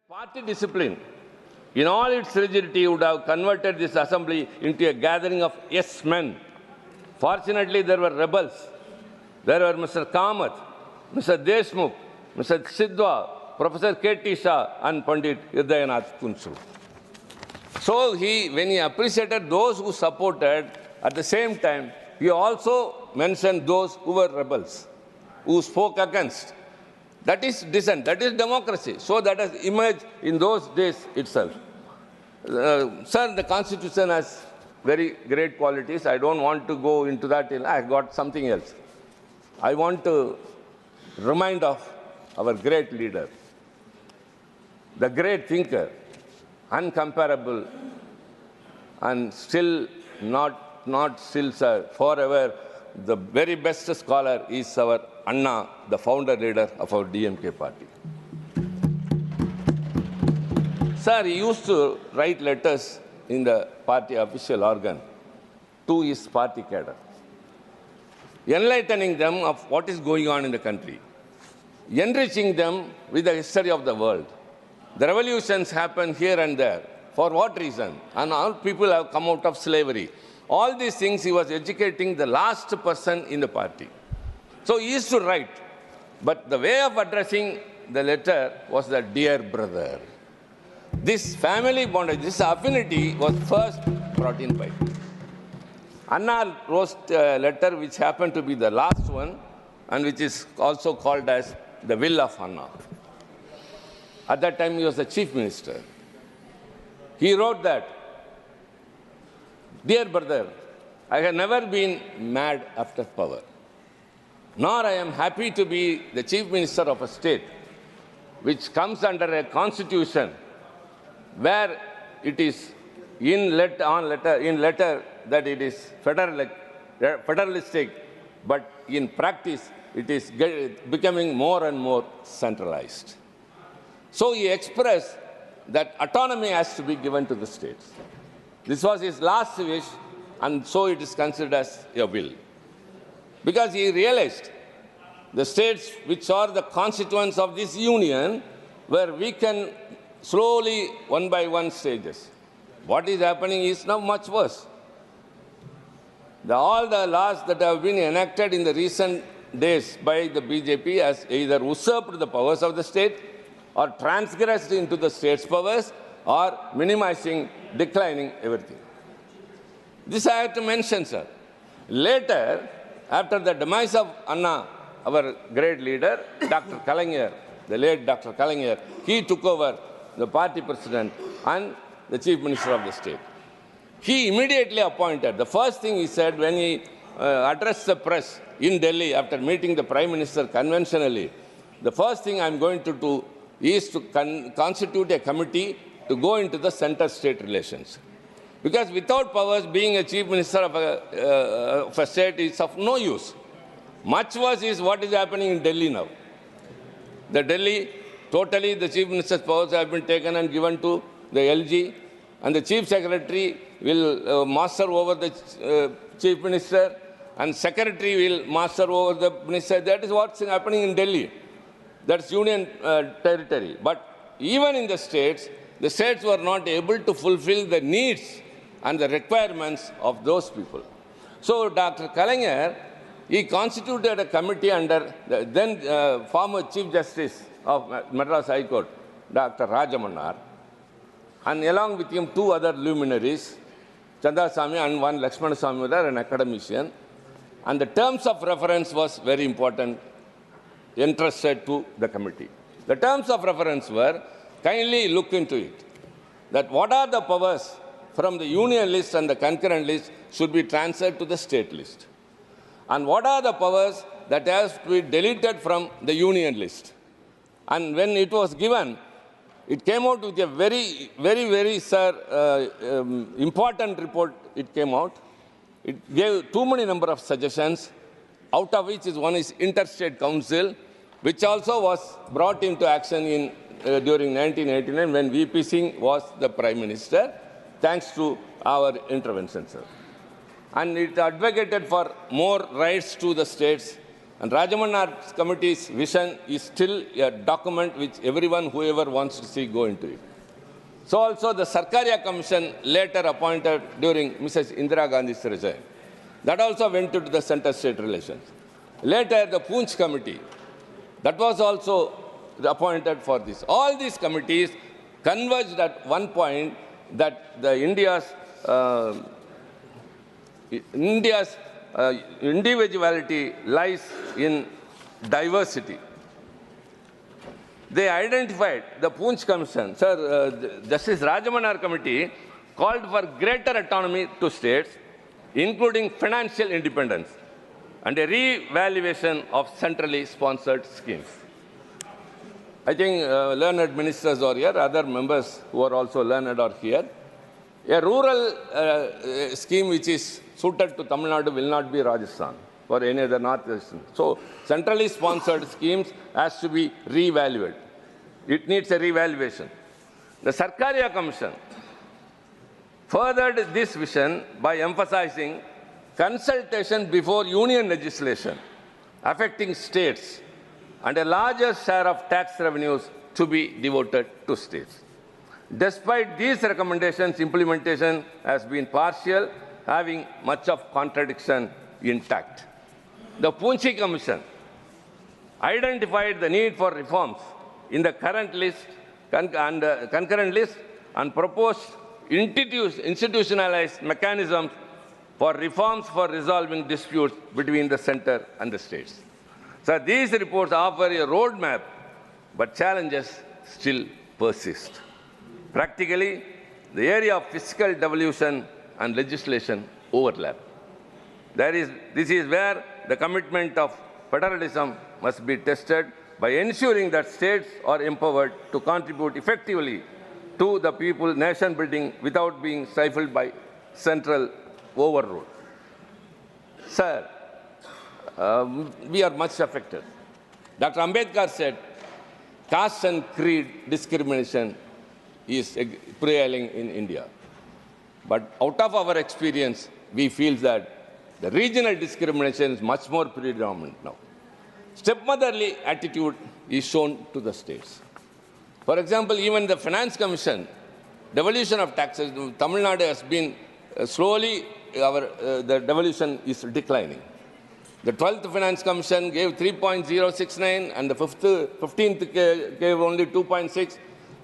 party discipline, in all its rigidity, would have converted this assembly into a gathering of yes men. Fortunately, there were rebels. There were Mr. Kamath, Mr. Deshmukh, Mr. Sidhwa, Professor K.T. Shah, and Pandit Hridayanath Kunsu. So when he appreciated those who supported, at the same time, he also mentioned those who were rebels, who spoke against. That is dissent, that is democracy. So that has emerged in those days itself. Sir, the Constitution has very great qualities. I don't want to go into that. I got something else. I want to remind of our great leader, the great thinker, uncomparable, and still not still, sir, forever, the very best scholar is our Anna, the founder leader of our DMK party. Sir, he used to write letters in the party official organ to his party cadre, enlightening them of what is going on in the country, enriching them with the history of the world. The revolutions happen here and there. For what reason? And all people have come out of slavery. All these things he was educating the last person in the party. So he used to write. But the way of addressing the letter was the dear brother. This family bondage, this affinity was first brought in by. Anna wrote a letter which happened to be the last one and which is also called as the Will of Anna. At that time he was the chief minister. He wrote that, dear brother, I have never been mad after power, nor I am happy to be the chief minister of a state which comes under a constitution where it is in letter that it is federalistic, but in practice it is becoming more and more centralized. So he expressed that autonomy has to be given to the states. This was his last wish, and so it is considered as a will. Because he realized the states which are the constituents of this union were weakened slowly, one by one stages. What is happening is now much worse. All the laws that have been enacted in the recent days by the BJP has either usurped the powers of the state or transgressed into the state's powers or minimizing, declining everything. This I have to mention, sir. Later, after the demise of Anna, our great leader, Dr. Kalaignar, the late Dr. Kalaignar, he took over the party president and the chief minister of the state. He immediately appointed, the first thing he said when he addressed the press in Delhi after meeting the prime minister conventionally, the first thing I'm going to do is to constitute a committee to go into the center-state relations. Because without powers, being a chief minister of a state is of no use. Much worse is what is happening in Delhi now. The Delhi, totally the chief minister's powers have been taken and given to the LG, and the chief secretary will master over the chief minister, and secretary will master over the minister. That is what's happening in Delhi. That's union territory. But even in the states were not able to fulfill the needs and the requirements of those people. So Dr. Kalaignar, he constituted a committee under the then former Chief Justice of Madras High Court, Dr. Rajamannar, and along with him two other luminaries, Chandasamy and one Lakshmanasamy, an academician. And the terms of reference was very important, entrusted to the committee. The terms of reference were, kindly look into it, that what are the powers from the union list and the concurrent list should be transferred to the state list. And what are the powers that have to be deleted from the union list. And when it was given, it came out with a very, important report. It came out. It gave too many number of suggestions, out of which one is Interstate Council, which also was brought into action in during 1989 when VP Singh was the Prime Minister, thanks to our intervention, sir. And it advocated for more rights to the states. And Rajamannar's committee's vision is still a document which everyone, whoever wants to see, go into it. So also the Sarkaria Commission later appointed during Mrs. Indira Gandhi's regime. That also went into the center-state relations. Later, the Poonch Committee, that was also appointed for this. All these committees converged at one point that the India's individuality lies in diversity. They identified the Poonch Commission, sir, Justice Rajamannar Committee called for greater autonomy to states, including financial independence and a re-evaluation of centrally sponsored schemes. I think learned ministers are here, other members who are also learned are here. A rural scheme which is suited to Tamil Nadu will not be Rajasthan or any other northeastern. So centrally sponsored schemes has to be re-evaluated. It needs a re-evaluation. The Sarkaria Commission furthered this vision by emphasizing consultation before union legislation affecting states and a larger share of tax revenues to be devoted to states. Despite these recommendations, implementation has been partial, having much of contradiction intact. The Poonch Commission identified the need for reforms in the current list and concurrent list and proposed institutionalized mechanisms for reforms for resolving disputes between the center and the states. So these reports offer a roadmap, but challenges still persist. Practically, the area of fiscal devolution and legislation overlap. This is where the commitment of federalism must be tested by ensuring that states are empowered to contribute effectively to the people nation building without being stifled by central overrule. Sir, we are much affected. Dr. Ambedkar said, caste and creed discrimination is prevailing in India. But out of our experience, we feel that the regional discrimination is much more predominant now. Stepmotherly attitude is shown to the states. For example, even the Finance Commission, devolution of taxes, Tamil Nadu has been slowly, the devolution is declining. The 12th Finance Commission gave 3.069 and the 15th gave only 2.6.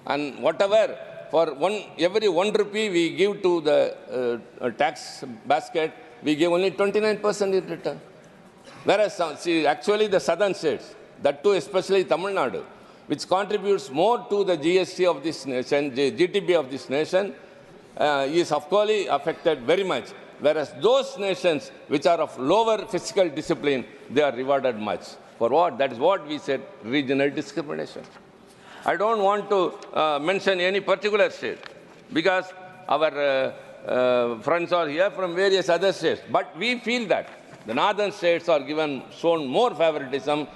And whatever, for every 1 rupee we give to the tax basket, we give only 29% in return. Whereas, actually the southern states, that too especially Tamil Nadu, which contributes more to the GST of this nation, GDP of this nation, is of course affected very much. Whereas those nations which are of lower fiscal discipline, they are rewarded much. For what? That is what we said, regional discrimination. I don't want to mention any particular state because our friends are here from various other states. But we feel that the northern states are shown more favoritism,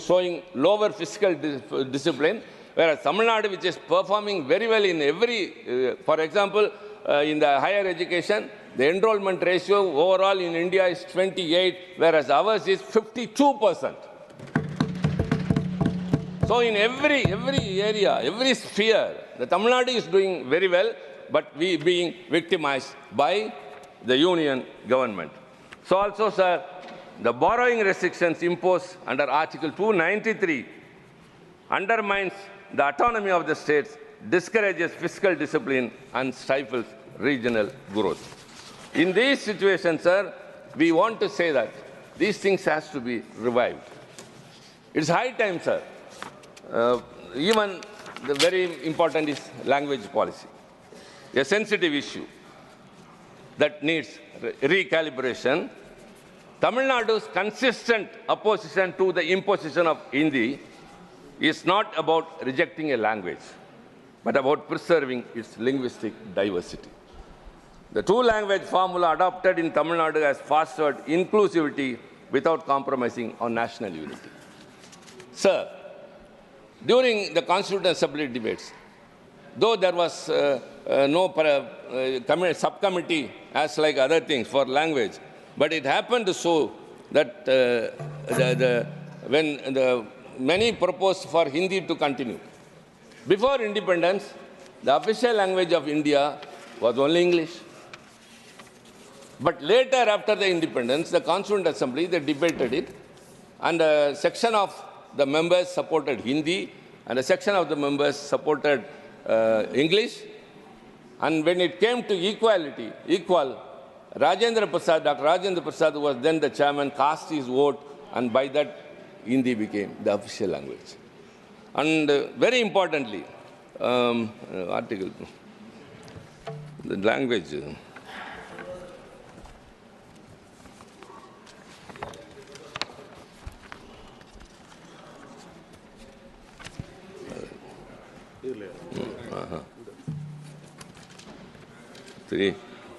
showing lower fiscal discipline, whereas Tamil Nadu, which is performing very well in every, for example, in the higher education, the enrollment ratio overall in India is 28, whereas ours is 52%. So in every area, every sphere, the Tamil Nadu is doing very well, but we being victimized by the union government. So also, sir, the borrowing restrictions imposed under Article 293 undermines the autonomy of the states, discourages fiscal discipline, and stifles regional growth. In these situations, sir, we want to say that these things has to be revived. It's high time, sir. Even the very important is language policy, a sensitive issue that needs recalibration. Tamil Nadu's consistent opposition to the imposition of Hindi is not about rejecting a language, but about preserving its linguistic diversity. The two-language formula adopted in Tamil Nadu has fostered inclusivity without compromising on national unity. Sir, during the Constituent Assembly debates, though there was no subcommittee as like other things for language, but it happened so that when many proposed for Hindi to continue. Before independence, the official language of India was only English. But later, after the independence, the Constituent Assembly, they debated it, and a section of the members supported Hindi, and a section of the members supported English. And when it came to equality, Dr. Rajendra Prasad, who was then the chairman, cast his vote, and by that, Hindi became the official language. And very importantly, article, the language.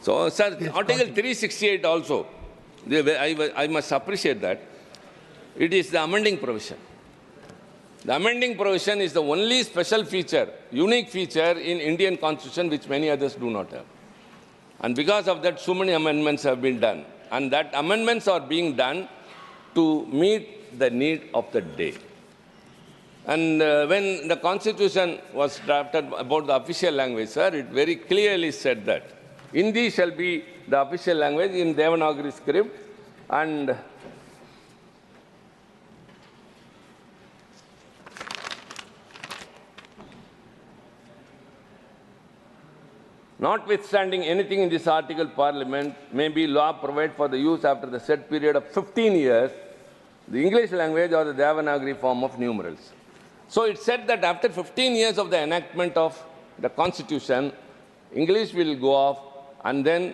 So, sir, Article 368 also, I must appreciate that. It is the amending provision. The amending provision is the only special feature, unique feature in Indian Constitution which many others do not have. And because of that, so many amendments have been done. And that amendments are being done to meet the need of the day. And when the Constitution was drafted about the official language, sir, it very clearly said that Hindi shall be the official language in Devanagari script, and notwithstanding anything in this article, Parliament may be law provide for the use after the set period of 15 years, the English language or the Devanagari form of numerals. So it said that after 15 years of the enactment of the Constitution, English will go off, and then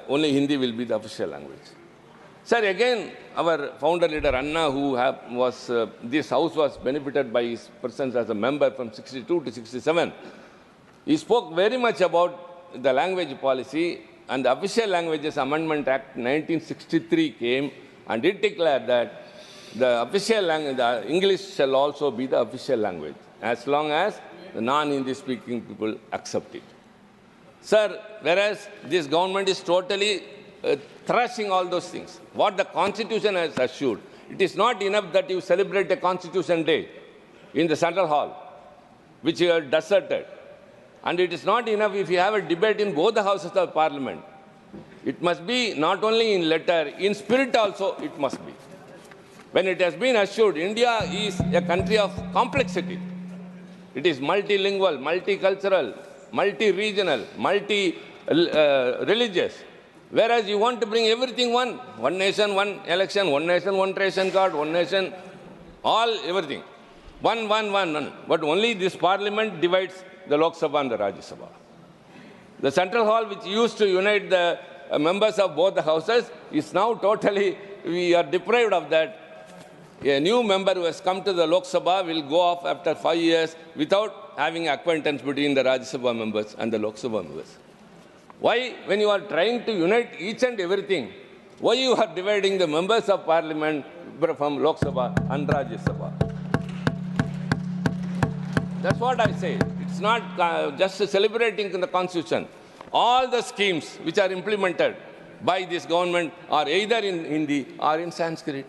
only Hindi will be the official language. Sir, again, our founder leader Anna, this house was benefited by his presence as a member from 62 to 67. He spoke very much about the language policy, and the Official Languages Amendment Act 1963 came, and it declared that the official language, the English shall also be the official language, as long as the non-Hindi speaking people accept it. Sir, whereas this government is totally thrashing all those things, what the Constitution has assured, it is not enough that you celebrate a Constitution Day in the Central Hall, which you have deserted. And it is not enough if you have a debate in both the houses of Parliament. It must be not only in letter, in spirit also it must be. When it has been assured, India is a country of complexity. It is multilingual, multicultural, multi-regional, multi-religious. Whereas you want to bring everything one nation, one election, one nation, one ration card, one nation, everything. One. But only this Parliament divides the Lok Sabha and the Rajya Sabha. The Central Hall, which used to unite the members of both the houses, is now totally, we are deprived of that. A new member who has come to the Lok Sabha will go off after 5 years without having acquaintance between the Rajya Sabha members and the Lok Sabha members. Why, when you are trying to unite each and everything, why you are dividing the members of Parliament from Lok Sabha and Rajya Sabha? That's what I say. It's not just celebrating the Constitution. All the schemes which are implemented by this government are either in Hindi or in Sanskrit.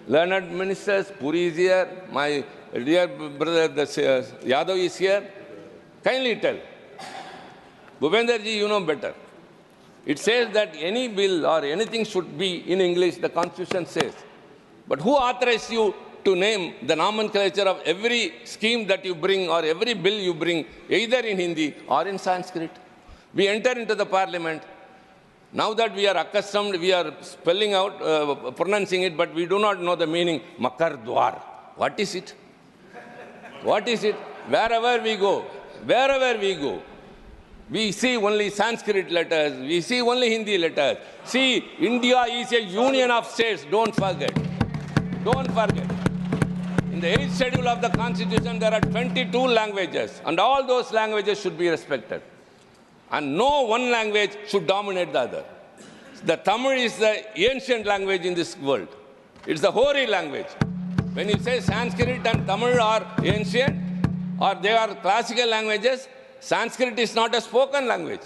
learned ministers, Puri is here, my dear brother Yadav is here. Kindly tell. Bhupender ji, you know better. It says that any bill or anything should be in English, the Constitution says. But who authorized you to name the nomenclature of every scheme that you bring or every bill you bring, either in Hindi or in Sanskrit? We enter into the parliament. Now that we are accustomed, we are spelling out, pronouncing it, but we do not know the meaning. Makar Dwar. What is it? What is it? Wherever we go, we see only Sanskrit letters, we see only Hindi letters. See, India is a union of states, don't forget. Don't forget. In the 8th schedule of the Constitution, there are 22 languages, and all those languages should be respected. And no one language should dominate the other. The Tamil is the ancient language in this world. It's the hoary language. When you say Sanskrit and Tamil are ancient, or they are classical languages, Sanskrit is not a spoken language.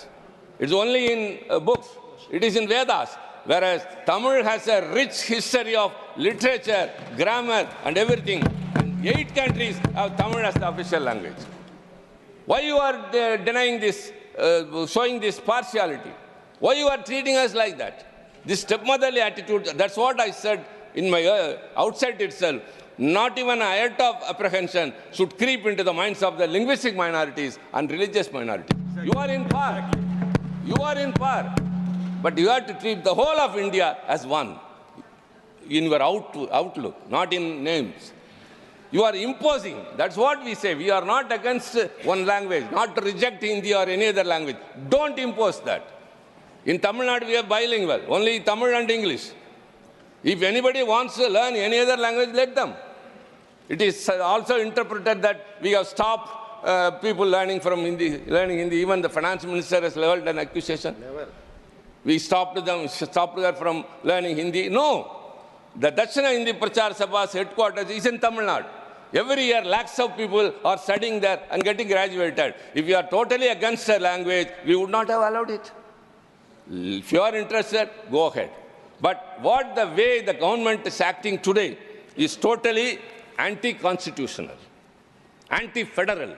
It's only in books. It is in Vedas. Whereas Tamil has a rich history of literature, grammar, and everything. And 8 countries have Tamil as the official language. Why you are denying this, showing this partiality? Why you are treating us like that? This stepmotherly attitude, that's what I said in my outset itself. Not even an iota of apprehension should creep into the minds of the linguistic minorities and religious minorities. You are in power. You are in power. But you have to treat the whole of India as one in your outlook, not in names. You are imposing. That's what we say. We are not against one language, not to reject Hindi or any other language. Don't impose that. In Tamil Nadu, we are bilingual, only Tamil and English. If anybody wants to learn any other language, let them. It is also interpreted that we have stopped people learning Hindi. Even the finance minister has leveled an accusation. Never. We stopped her from learning Hindi. No. The Dakshina Hindi Prachar Sabha's headquarters is in Tamil Nadu. Every year, lakhs of people are studying there and getting graduated. If you are totally against a language, we would not have allowed it. If you are interested, go ahead. But what the way the government is acting today is totally anti-constitutional, anti-federal.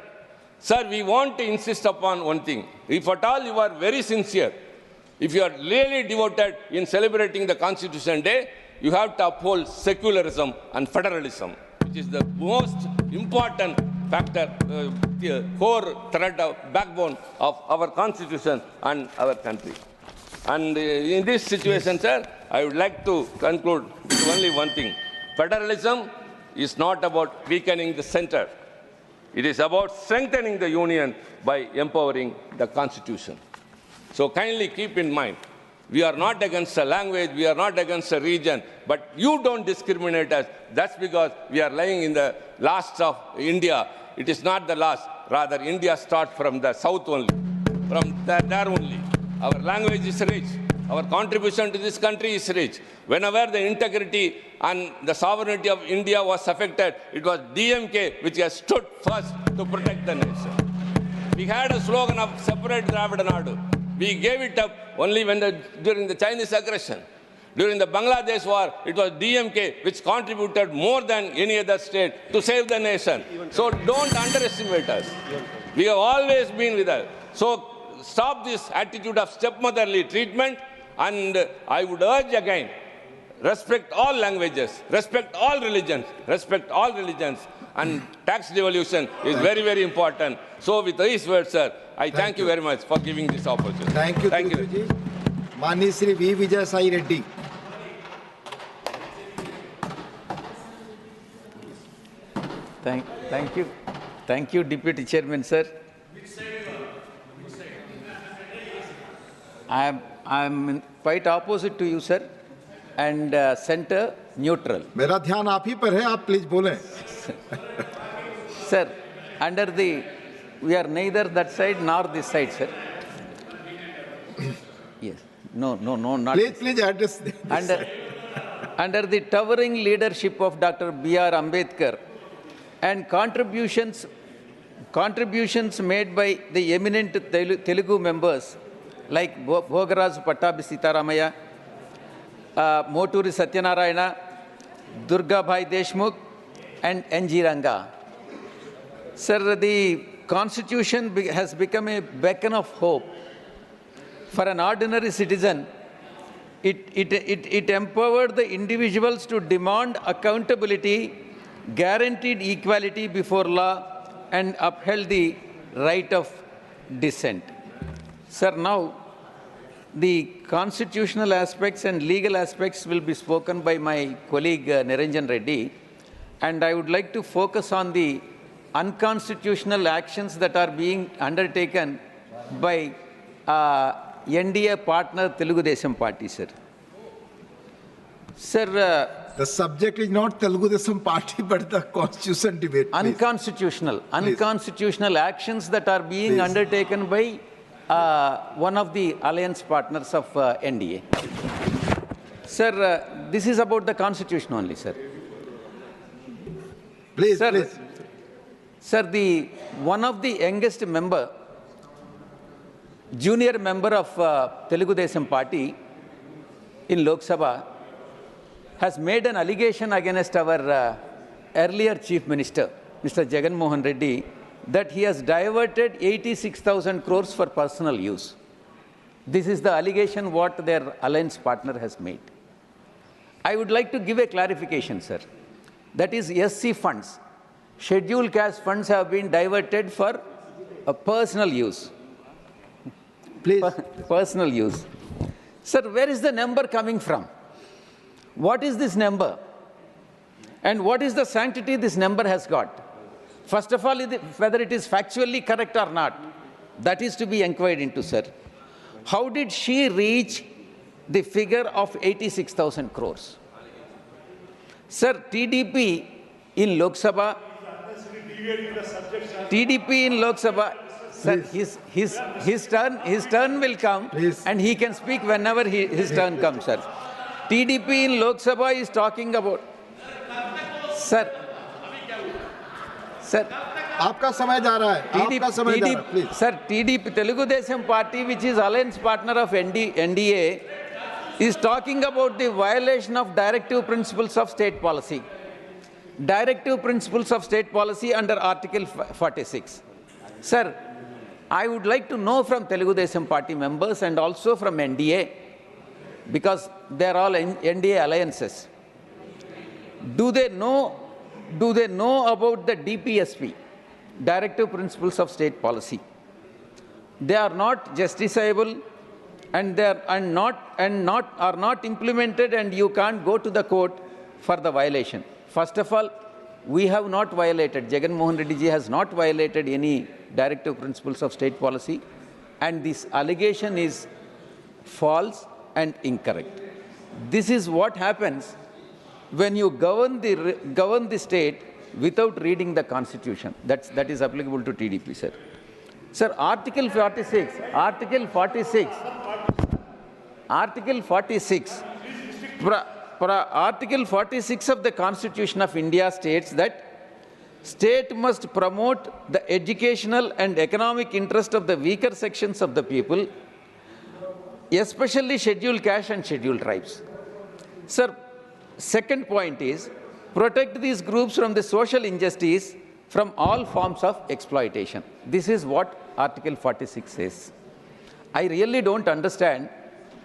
Sir, we want to insist upon one thing. If at all you are very sincere, if you are really devoted in celebrating the Constitution Day, you have to uphold secularism and federalism, which is the most important factor, the core thread of backbone of our Constitution and our country. And in this situation, sir, I would like to conclude with only one thing. Federalism is not about weakening the center. It is about strengthening the union by empowering the Constitution. So kindly keep in mind, we are not against a language, we are not against a region, but you don't discriminate us. That's because we are lying in the last of India. It is not the last. Rather, India starts from the south only, from there only. Our language is rich. Our contribution to this country is rich. Whenever the integrity and the sovereignty of India was affected, it was DMK which has stood first to protect the nation. We had a slogan of separate Dravida Nadu. We gave it up only during the Chinese aggression. During the Bangladesh war, it was DMK which contributed more than any other state to save the nation. So don't underestimate us. We have always been with us. So stop this attitude of stepmotherly treatment, and I would urge again, respect all languages, respect all religions, and tax devolution is very, very important. So with these words, sir, I thank you very much for giving this opportunity. Thank you, Tiruji. Mani Sri V. Vijay Sai Reddy. Thank you, Deputy Chairman, sir. I am quite opposite to you, sir, and center neutral. मेरा ध्यान आप ही पर है, आप please बोलें. Sir, we are neither that side nor this side, sir. Yes. No, not. Please address this. Under the towering leadership of Dr. B.R. Ambedkar and contributions made by the eminent Telugu members like Bhogaraj Pattabhi Sitaramaya, Moturi Satyanarayana, Durga Bhai Deshmukh, and N.G. Ranga. Sir, the Constitution has become a beacon of hope. For an ordinary citizen, it empowered the individuals to demand accountability, guaranteed equality before law, and upheld the right of dissent. Sir, now the constitutional aspects and legal aspects will be spoken by my colleague Niranjan Reddy, and I would like to focus on the unconstitutional actions that are being undertaken by NDA partner Telugu Desam Party, sir. Sir, The subject is not Telugu Desam Party, but the constitution debate. unconstitutional actions that are being undertaken by one of the alliance partners of NDA. Sir, this is about the constitution only, sir. Please, Sir, please. Sir, one of the youngest member, junior member of Telugu Desam Party in Lok Sabha has made an allegation against our earlier Chief Minister, Mr. Jagan Mohan Reddy, that he has diverted 86,000 crores for personal use. This is the allegation what their alliance partner has made. I would like to give a clarification, sir. That is SC funds. Scheduled caste funds have been diverted for personal use. Please. Personal use. Sir, where is the number coming from? What is this number? And what is the sanctity this number has got? First of all, whether it is factually correct or not, that is to be inquired into, sir. How did she reach the figure of 86,000 crores? Sir, TDP in Lok Sabha, sir, his turn will come, Please. and he can speak whenever his turn comes, sir. TDP in Lok Sabha is talking about, sir, आपका समय जा रहा है. आपका समय जा रहा है. Please. sir, TDP, Telugu Desam Party, which is alliance partner of NDA, is talking about the violation of directive principles of state policy. Directive principles of state policy under Article 46. Sir, I would like to know from Telugu Desam Party members and also from NDA, because they are all NDA alliances. Do they know about the DPSP, Directive Principles of State Policy? They are not justiciable, and they are not implemented, and you can't go to the court for the violation. First of all, we have not violated, Jagan Mohan Reddy ji has not violated any Directive Principles of State Policy, and this allegation is false and incorrect. This is what happens when you govern the state without reading the Constitution. That is applicable to TDP, sir. Sir, Article 46 of the Constitution of India states that state must promote the educational and economic interest of the weaker sections of the people, especially scheduled caste and scheduled tribes. Sir, second point is protect these groups from the social injustice, from all forms of exploitation. This is what Article 46 says. I really don't understand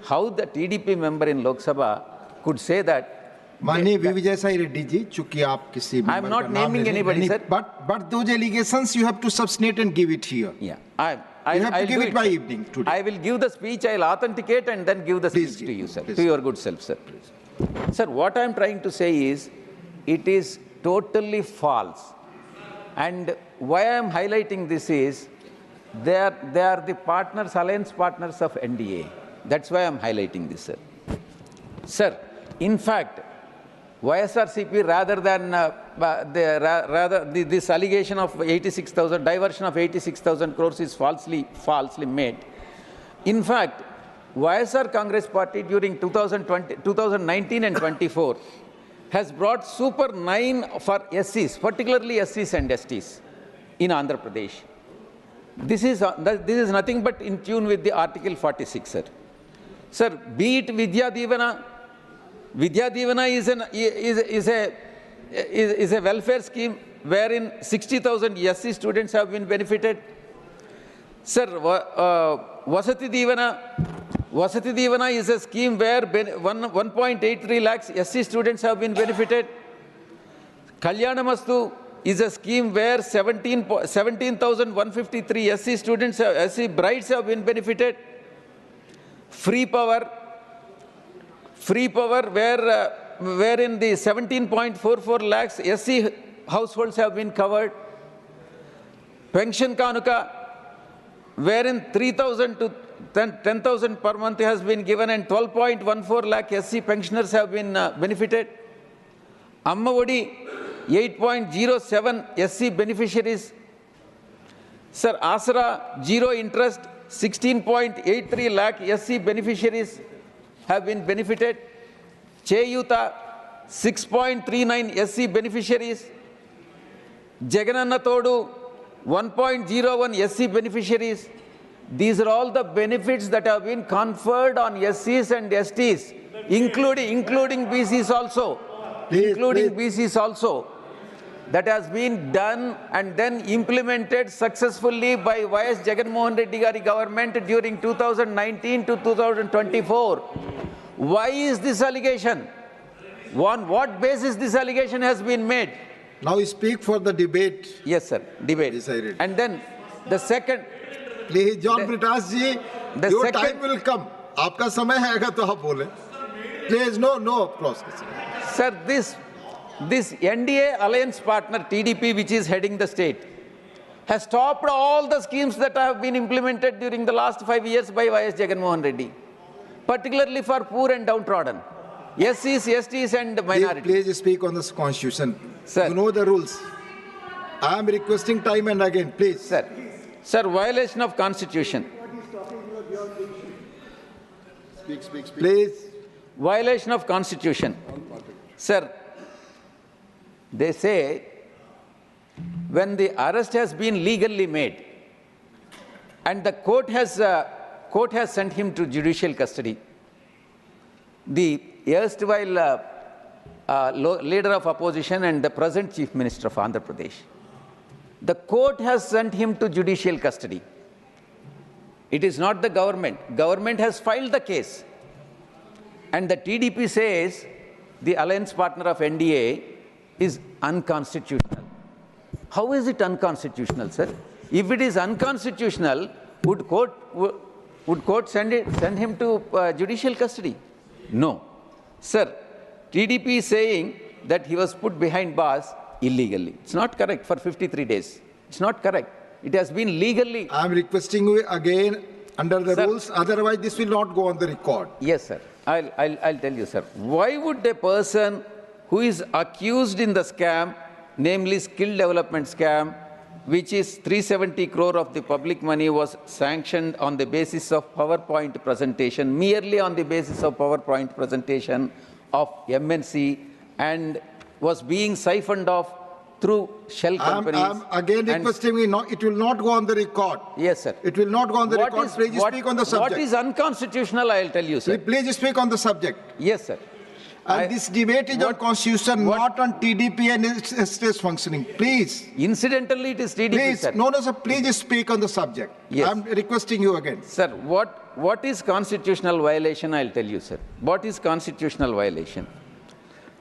how the TDP member in Lok Sabha could say that. माननीय विजय साई रेड्डी जी, चूंकि आप किसी I am not naming anybody, sir. But those allegations you have to substantiate and give it here. Yeah, You have to give it by evening today. I will give the speech, I will authenticate and then give the Please speech to you, sir, please. to your good self, sir. Sir, what I am trying to say is, it is totally false. And why I am highlighting this is, they are the partners, alliance partners of NDA. That's why I am highlighting this, sir. Sir, in fact, YSRCP, rather than this allegation of 86,000, diversion of 86,000 crores is falsely made. In fact, YSR Congress Party during 2019 and 24 has brought Super 9 for SCs, particularly SCs and STs in Andhra Pradesh. This is nothing but in tune with the Article 46, sir. Sir, be it Vidya Divana, Vidya Divana is a welfare scheme wherein 60,000 SC students have been benefited. Sir, Vasati Divana is a scheme where 1.83 lakhs SC students have been benefited. Kalyanamastu is a scheme where 17,153 SC students, SC brides have been benefited. Free power wherein the 17.44 lakhs SC households have been covered. Pension Kanuka, wherein 3,000 to 10,000 per month has been given and 12.14 lakh SC pensioners have been benefited. Amma Odi, 8.07 SC beneficiaries. Sir, Asra, zero interest, 16.83 lakh SC beneficiaries have been benefited. Cheyuta, 6.39 SC beneficiaries. Jagananna Todu, 1.01 SC beneficiaries. These are all the benefits that have been conferred on SCs and STs, including BCs also. BCs also. That has been done and then implemented successfully by YS Jagannamohan Reddy Gari government during 2019 to 2024. Why is this allegation? On what basis this allegation has been made? Now you speak for the debate. Yes, sir. Debate. Decided. And then the second. Please, John Britas ji, your time will come. आपका समय आएगा तो आप बोले. Please, no process. Sir, this NDA alliance partner TDP, which is heading the state, has stopped all the schemes that have been implemented during the last 5 years by YS Jagannamohan Reddy, particularly for poor and downtrodden, SCs, STs and minorities. Please speak on this constitution. Sir. You know the rules. I am requesting time and again, please. Sir, violation of constitution. Speak. Please. Violation of constitution. Sir, they say when the arrest has been legally made and the court has sent him to judicial custody, the erstwhile leader of opposition and the present Chief Minister of Andhra Pradesh, the court has sent him to judicial custody. It is not the government. Government has filed the case. And the TDP says the alliance partner of NDA is unconstitutional. How is it unconstitutional, sir? If it is unconstitutional, would court send him to judicial custody? No. Sir, TDP is saying that he was put behind bars illegally. It's not correct for 53 days. It's not correct. It has been legally. I am requesting you again under the rules. Otherwise, this will not go on the record. Yes, sir. I'll tell you, sir. Why would a person who is accused in the scam, namely skill development scam, which is 370 crore of the public money was sanctioned on the basis of PowerPoint presentation, merely on the basis of PowerPoint presentation of MNC, and was being siphoned off through shell companies. I'm again requesting you, it will not go on the record. Yes, sir. It will not go on the record. Please speak on the subject. What is unconstitutional, I'll tell you, sir. Please speak on the subject. Yes, sir. And this debate is on constitution, not on TDP and its state's functioning. Please. Incidentally, it is TDP, please, sir. No, sir. Please speak on the subject. Yes. I'm requesting you again. Sir, what is constitutional violation? I'll tell you, sir. What is constitutional violation?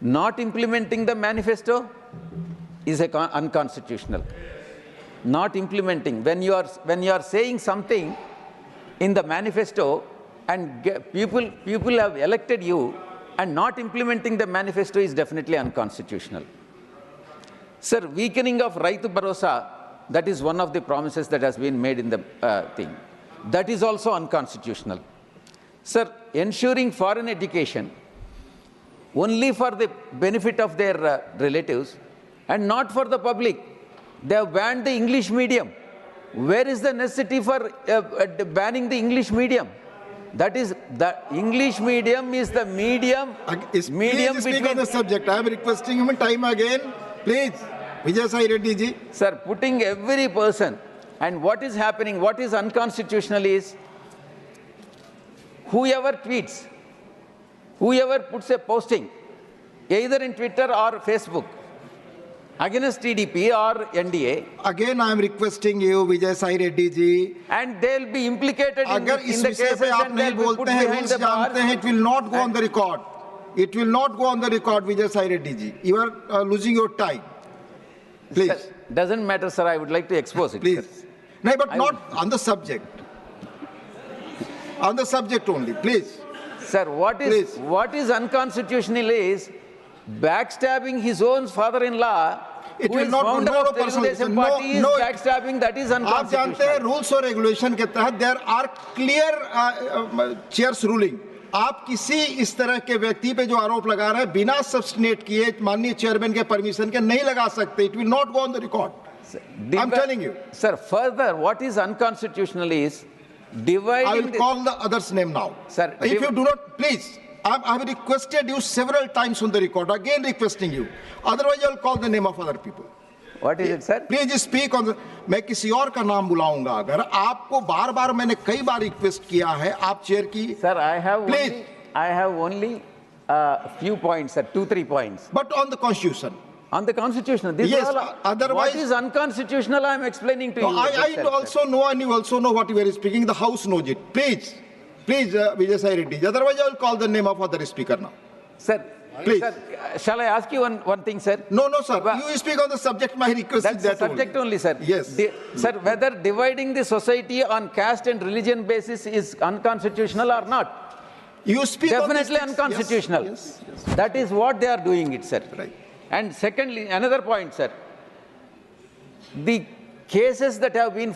Not implementing the manifesto is unconstitutional. Not implementing. When you are saying something in the manifesto and people have elected you, and not implementing the manifesto is definitely unconstitutional. Sir, weakening of Raitu Bharosa, that is one of the promises that has been made in the thing. That is also unconstitutional. Sir, ensuring foreign education only for the benefit of their relatives and not for the public. They have banned the English medium. Where is the necessity for banning the English medium? That is, the English medium is the medium. Please speak on the subject. I am requesting him time again. Please, Vijay Sai Reddy ji. Sir, putting every person, and what is happening, what is unconstitutional is, whoever tweets whoever puts a posting, either in Twitter or Facebook, against TDP or NDA, Again, I am requesting you, Vijay Sai Reddy ji. and they'll be implicated in अगर the इस विषय cases पे आप and नहीं they'll be put बोलते हैं, behind rules the जानते हैं, bars. it will not go on the record. It will not go on the record, Vijay Sai Reddy ji. You are losing your time. Please, Sir, doesn't matter, sir. I would like to expose it. please. Sir. No, but not on the subject. On the subject only, please. Sir, Please. what is unconstitutional is backstabbing his own father-in-law. It who will is not founder no, of no personal. Telugu Desam No, Party is no, backstabbing. That is आप जानते हैं unconstitutional. Rules और regulation के तहत there are clear chair's ruling. आप किसी इस तरह के व्यक्ति पे जो आरोप लगा रहे हैं बिना सब्स्टिनेट किए माननीय चेयरमैन के परमिशन के नहीं लगा सकते. It will not go on the record. I am telling you. Sir, further, what is unconstitutional is I dividing will call the other's name now. Sir, if you do not, please, I have requested you several times on the record, again requesting you. Otherwise, I will call the name of other people. What is it, sir? Please speak on the, मैं किसी और का नाम बुलाऊंगा अगर आपको बार बार मैंने कई बार request किया है आप चेयर की. Sir, Please. I have only few points, sir, 2-3 points. But on the constitution. On the constitutional, this Yes, is all, otherwise- what is unconstitutional, I am explaining to No, you. I itself, sir. also know and you also know what you are speaking. The house knows it. Please, Vijay Sai Reddy. Otherwise, I will call the name of other speaker now. Sir, Please. sir, shall I ask you one thing, sir? No, sir. Well, You speak on the subject. My request That's is the that subject only, sir. Yes. Sir, whether dividing the society on caste and religion basis is unconstitutional or not, You speak on these definitely things. unconstitutional. Yes. That is what they are doing it, sir. Right. And secondly, another point, sir. The cases that have been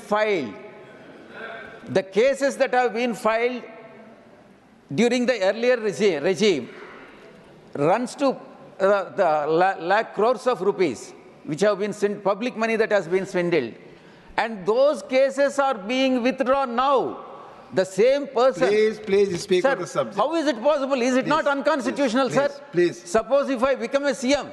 filed, during the earlier regime runs to lakh crores of rupees, which have been public money that has been swindled. And those cases are being withdrawn now. The same person. Please speak Sir, on the subject. how is it possible? Is it not unconstitutional, please, sir? please. Suppose if I become a CM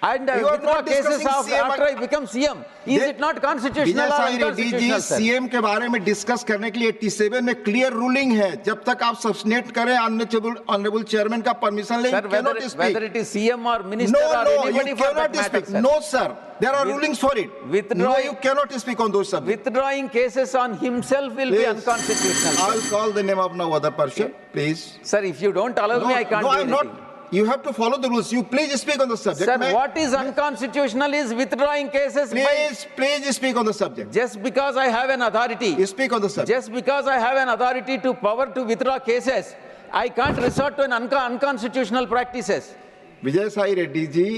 and You are withdraw not cases discussing CM. after I become CM, is it not constitutional Vijay or Sai Reddy ji unconstitutional, sir? CM के बारे में discuss करने के लिए 87 में clear ruling है. जब तक आप सब्स्टिनेट करें ऑनरेबल चेयरमैन का परमिशन लें, Sir, you cannot speak. whether it is CM or minister No, or you anybody for that cannot matter, speak. sir. No, sir. There are rulings for it. No, Withdrawing- you cannot speak on those subjects. Withdrawing cases on himself will be Please. unconstitutional. sir. I'll call the name of no other person, please. Sir, if you don't allow me, I can't no, do I'm anything. not. You have to follow the rules. You please speak on the subject. Sir, what is unconstitutional is withdrawing cases by Please speak on the subject. just because I have an authority. You speak on the subject. Just because I have an authority to power to withdraw cases, I can't resort to an unconstitutional practices. Vijay Sai Reddy ji,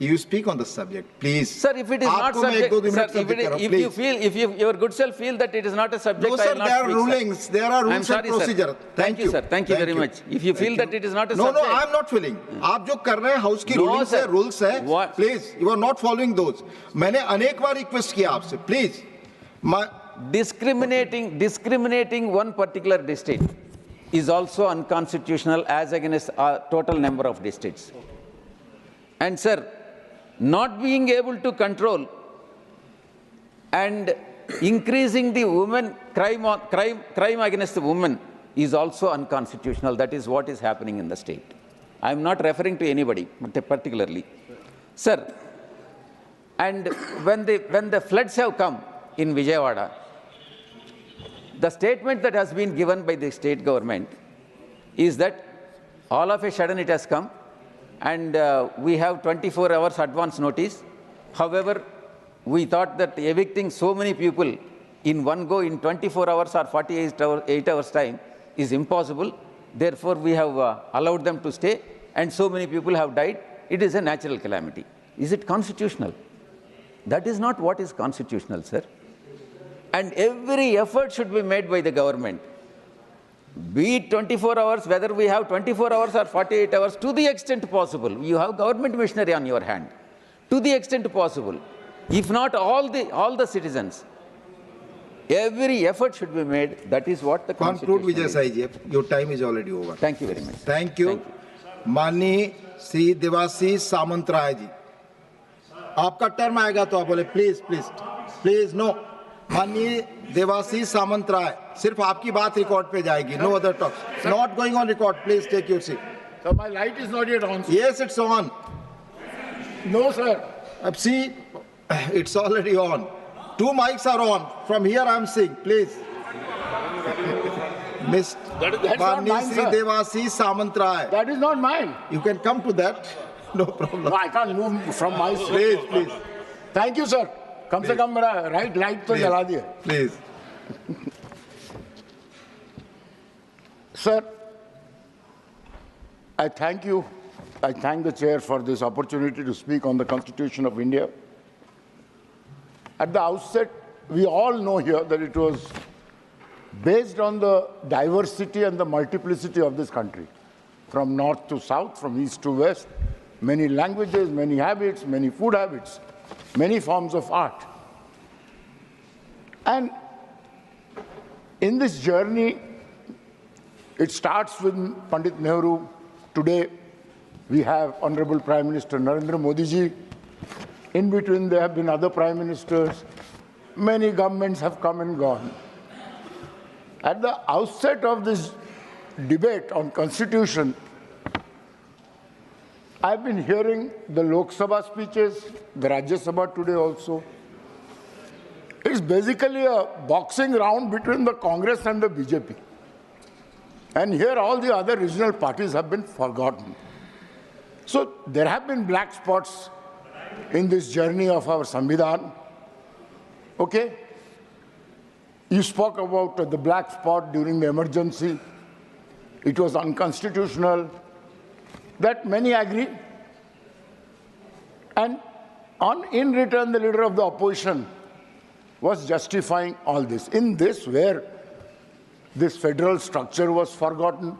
you speak on the subject, please. Sir, if it is not आपको मैं subject, 1-2 minute sir, subject कर रहा हूँ, if please. you feel, if your good self feel that it is not a subject, No, I sir, will not there are speak, sir. rulings, there are I'm rules and sorry, procedure. sir. Thank you, sir. Thank you very much. If you feel that it is not a No, subject. no, I am not feeling. आप जो कर रहे हैं house की No, rulings sir. है, rules है, What? Please you are not following those. मैंने अनेक बार रिक्वेस्ट किया आपसे, प्लीज. Discriminating one particular district is also unconstitutional as against a total number of districts. And sir, not being able to control and increasing the women crime against the women is also unconstitutional. That is what is happening in the state. I am not referring to anybody particularly. Sir, and when the floods have come in Vijayawada, the statement that has been given by the state government is that all of a sudden it has come and we have 24 hours advance notice. However, we thought that evicting so many people in one go in 24 hours or 48 hours time is impossible. Therefore, we have allowed them to stay and so many people have died. It is a natural calamity. Is it constitutional? That is not what is constitutional, sir. And every effort should be made by the government. Be it 24 hours, whether we have 24 hours or 48 hours, to the extent possible. You have government machinery on your hand. To the extent possible. If not all the citizens, every effort should be made. That is what the Conclude, Constitution Vijay is. Sai ji. Your time is already over. Thank you very much. Thank you. माननीय श्री देवासी सामंतराय जी, आपका term आएगा तो आप बोले please please please. No माननीय देवाशीष सामंत राय, सिर्फ आपकी बात रिकॉर्ड पे जाएगी. No other talk. Not going on record. Please take your seat. So my light is not yet on. Sir. Yes, it's on. No, sir. See, it's already on. Two mics are on. From here I'm seeing. Please. Miss That's not Marni mine, Sri sir. Devasi Samantray. That is not mine. You can come to that. No problem. No, I can't move from my seat. Please, please, Thank you, sir. कम से कम मेरा right light तो जला दिए. please. Sir, I thank you. I thank the chair for this opportunity to speak on the Constitution of India. At the outset, we all know here that it was based on the diversity and the multiplicity of this country, from north to south, from east to west, many languages, many habits, many food habits, many forms of art. And in this journey, it starts with Pandit Nehru. Today, we have Honorable Prime Minister Narendra Modi ji. In between, there have been other prime ministers. Many governments have come and gone. At the outset of this debate on Constitution, I've been hearing the Lok Sabha speeches, the Rajya Sabha today also. It's basically a boxing round between the Congress and the BJP. And here all the other regional parties have been forgotten. So there have been black spots in this journey of our Samvidhan. Okay? You spoke about the black spot during the emergency. It was unconstitutional. That many agree. And in return, the leader of the opposition was justifying all this. In this, where this federal structure was forgotten,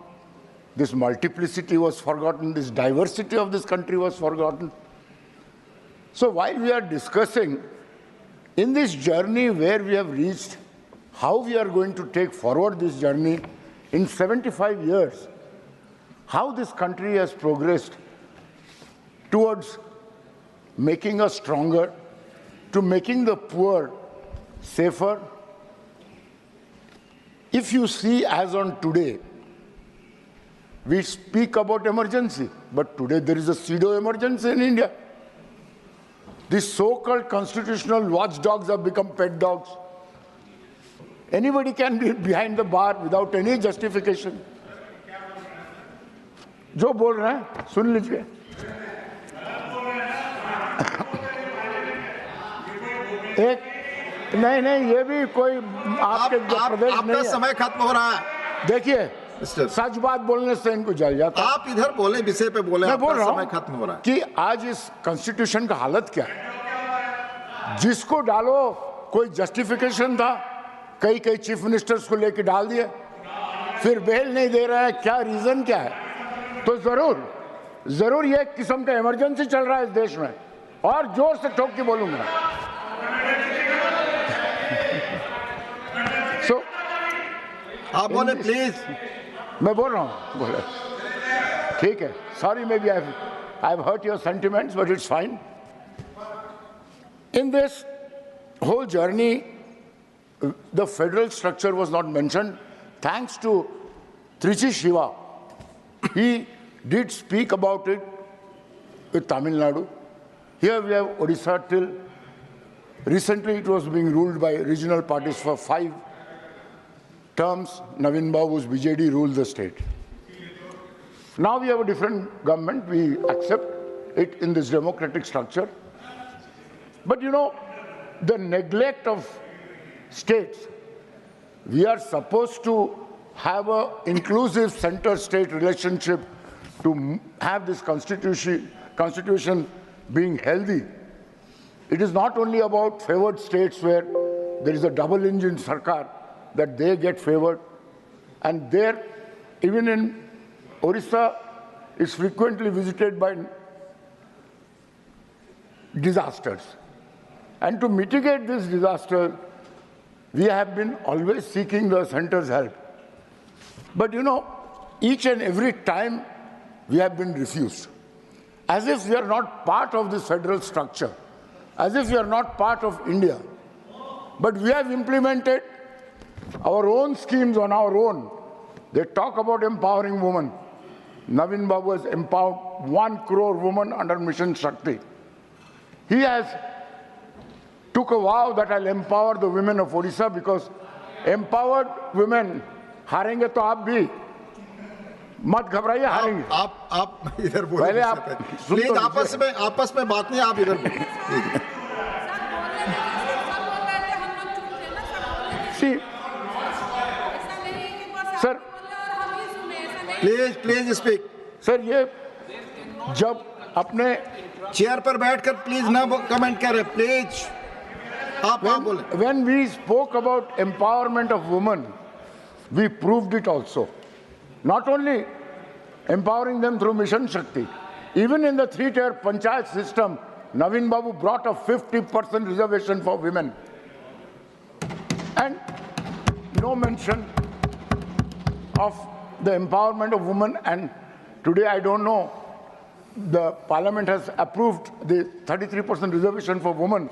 this multiplicity was forgotten, this diversity of this country was forgotten. So while we are discussing in this journey where we have reached, how we are going to take forward this journey in 75 years, how this country has progressed towards making us stronger, to making the poor safer. If you see, as on today, we speak about emergency, but today there is a pseudo-emergency in India. These so-called constitutional watchdogs have become pet dogs. Anybody can be behind the bar without any justification. जो बोल रहे हैं सुन लीजिए. एक नहीं ये भी कोई आपके प्रदेश नहीं है. आपका समय खत्म हो रहा है. देखिए सच बात बोलने से इनको जल जाता है. आप इधर बोले, विषय पे बोले. मैं बोल रहा समय खत्म हो रहा है कि आज इस कॉन्स्टिट्यूशन का हालत क्या है. जिसको डालो कोई जस्टिफिकेशन था, कई चीफ मिनिस्टर्स को लेके डाल दिए, फिर बेल नहीं दे रहा है. क्या रीजन क्या है? तो जरूर ये एक किस्म का इमरजेंसी चल रहा है इस देश में. और जोर से ठोक के बोलूंगा. So, आप बोले प्लीज. मैं बोल रहा हूँ. बोले ठीक है. Sorry, maybe I've hurt your sentiments, but it's fine. In this whole journey, the federal structure was not mentioned. Thanks to Trichy Shiva, he did speak about it with Tamil Nadu. Here we have Odisha till recently it was being ruled by regional parties for 5 terms. Navin Babu's BJD ruled the state. Now we have a different government. We accept it in this democratic structure. But you know, the neglect of states, we are supposed to have an inclusive center-state relationship to have this constitution being healthy. It is not only about favored states where there is a double-engine sarkar that they get favored, and there, even in Orissa, is frequently visited by disasters. And to mitigate this disaster, we have been always seeking the center's help. But you know, each and every time we have been refused, as if we are not part of this federal structure, as if we are not part of India. but we have implemented our own schemes on our own. They talk about empowering women. Navin Babu has empowered 1 crore women under Mission Shakti. He has took a vow that I'll empower the women of Odisha, because empowered women, हारेंगे तो आप भी, मत घबराइए, हारेंगे. आप इधर बोलिए. पहले आप प्लीज आपस में बात नहीं, आप इधर बोलिए. See, sir, please speak. Sir ये जब अपने चेयर पर बैठकर प्लीज ना कमेंट करें, प्लीज. आप बोले. when we spoke about empowerment of women, we proved it also. Not only empowering them through Mission Shakti, even in the 3-tier panchayat system, Navin Babu brought a 50% reservation for women. And no mention of the empowerment of women. And today, I don't know, the parliament has approved the 33% reservation for women.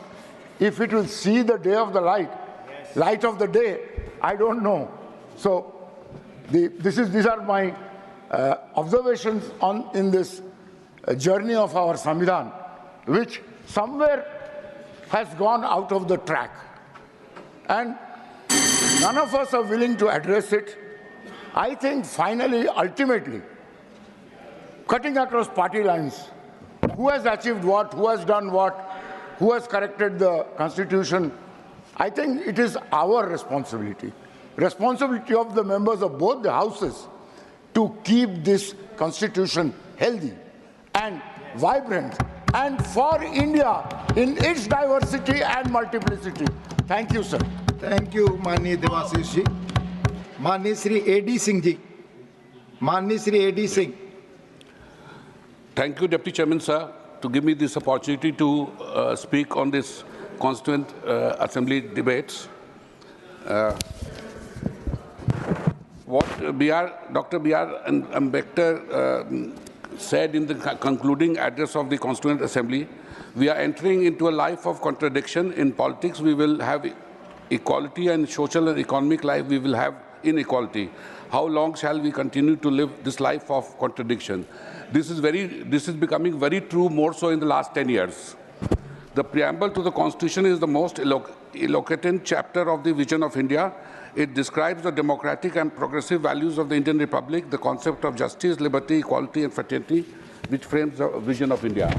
If it will see the day of the light of the day, I don't know. So these are my observations in this journey of our Samvidhan, which somewhere has gone out of the track. And none of us are willing to address it. I think finally, ultimately, cutting across party lines, who has achieved what, who has done what, who has corrected the constitution, I think it is our responsibility of the members of both the houses, to keep this constitution healthy and vibrant and for India in its diversity and multiplicity. Thank you, sir. Thank you, माननीय देवाशीष जी. माननीय Shri A.D. Singh ji. माननीय Shri A.D. Singh. Thank you, Deputy Chairman, sir, to give me this opportunity to speak on this Constituent Assembly debates. What Dr. B.R. Ambedkar said in the concluding address of the Constituent Assembly, we are entering into a life of contradiction. In politics, we will have equality, and social and economic life, we will have inequality. How long shall we continue to live this life of contradiction? This is becoming very true, more so in the last 10 years. The preamble to the Constitution is the most eloquent chapter of the vision of India. It describes the democratic and progressive values of the Indian Republic, the concept of justice, liberty, equality, and fraternity, which frames the vision of India.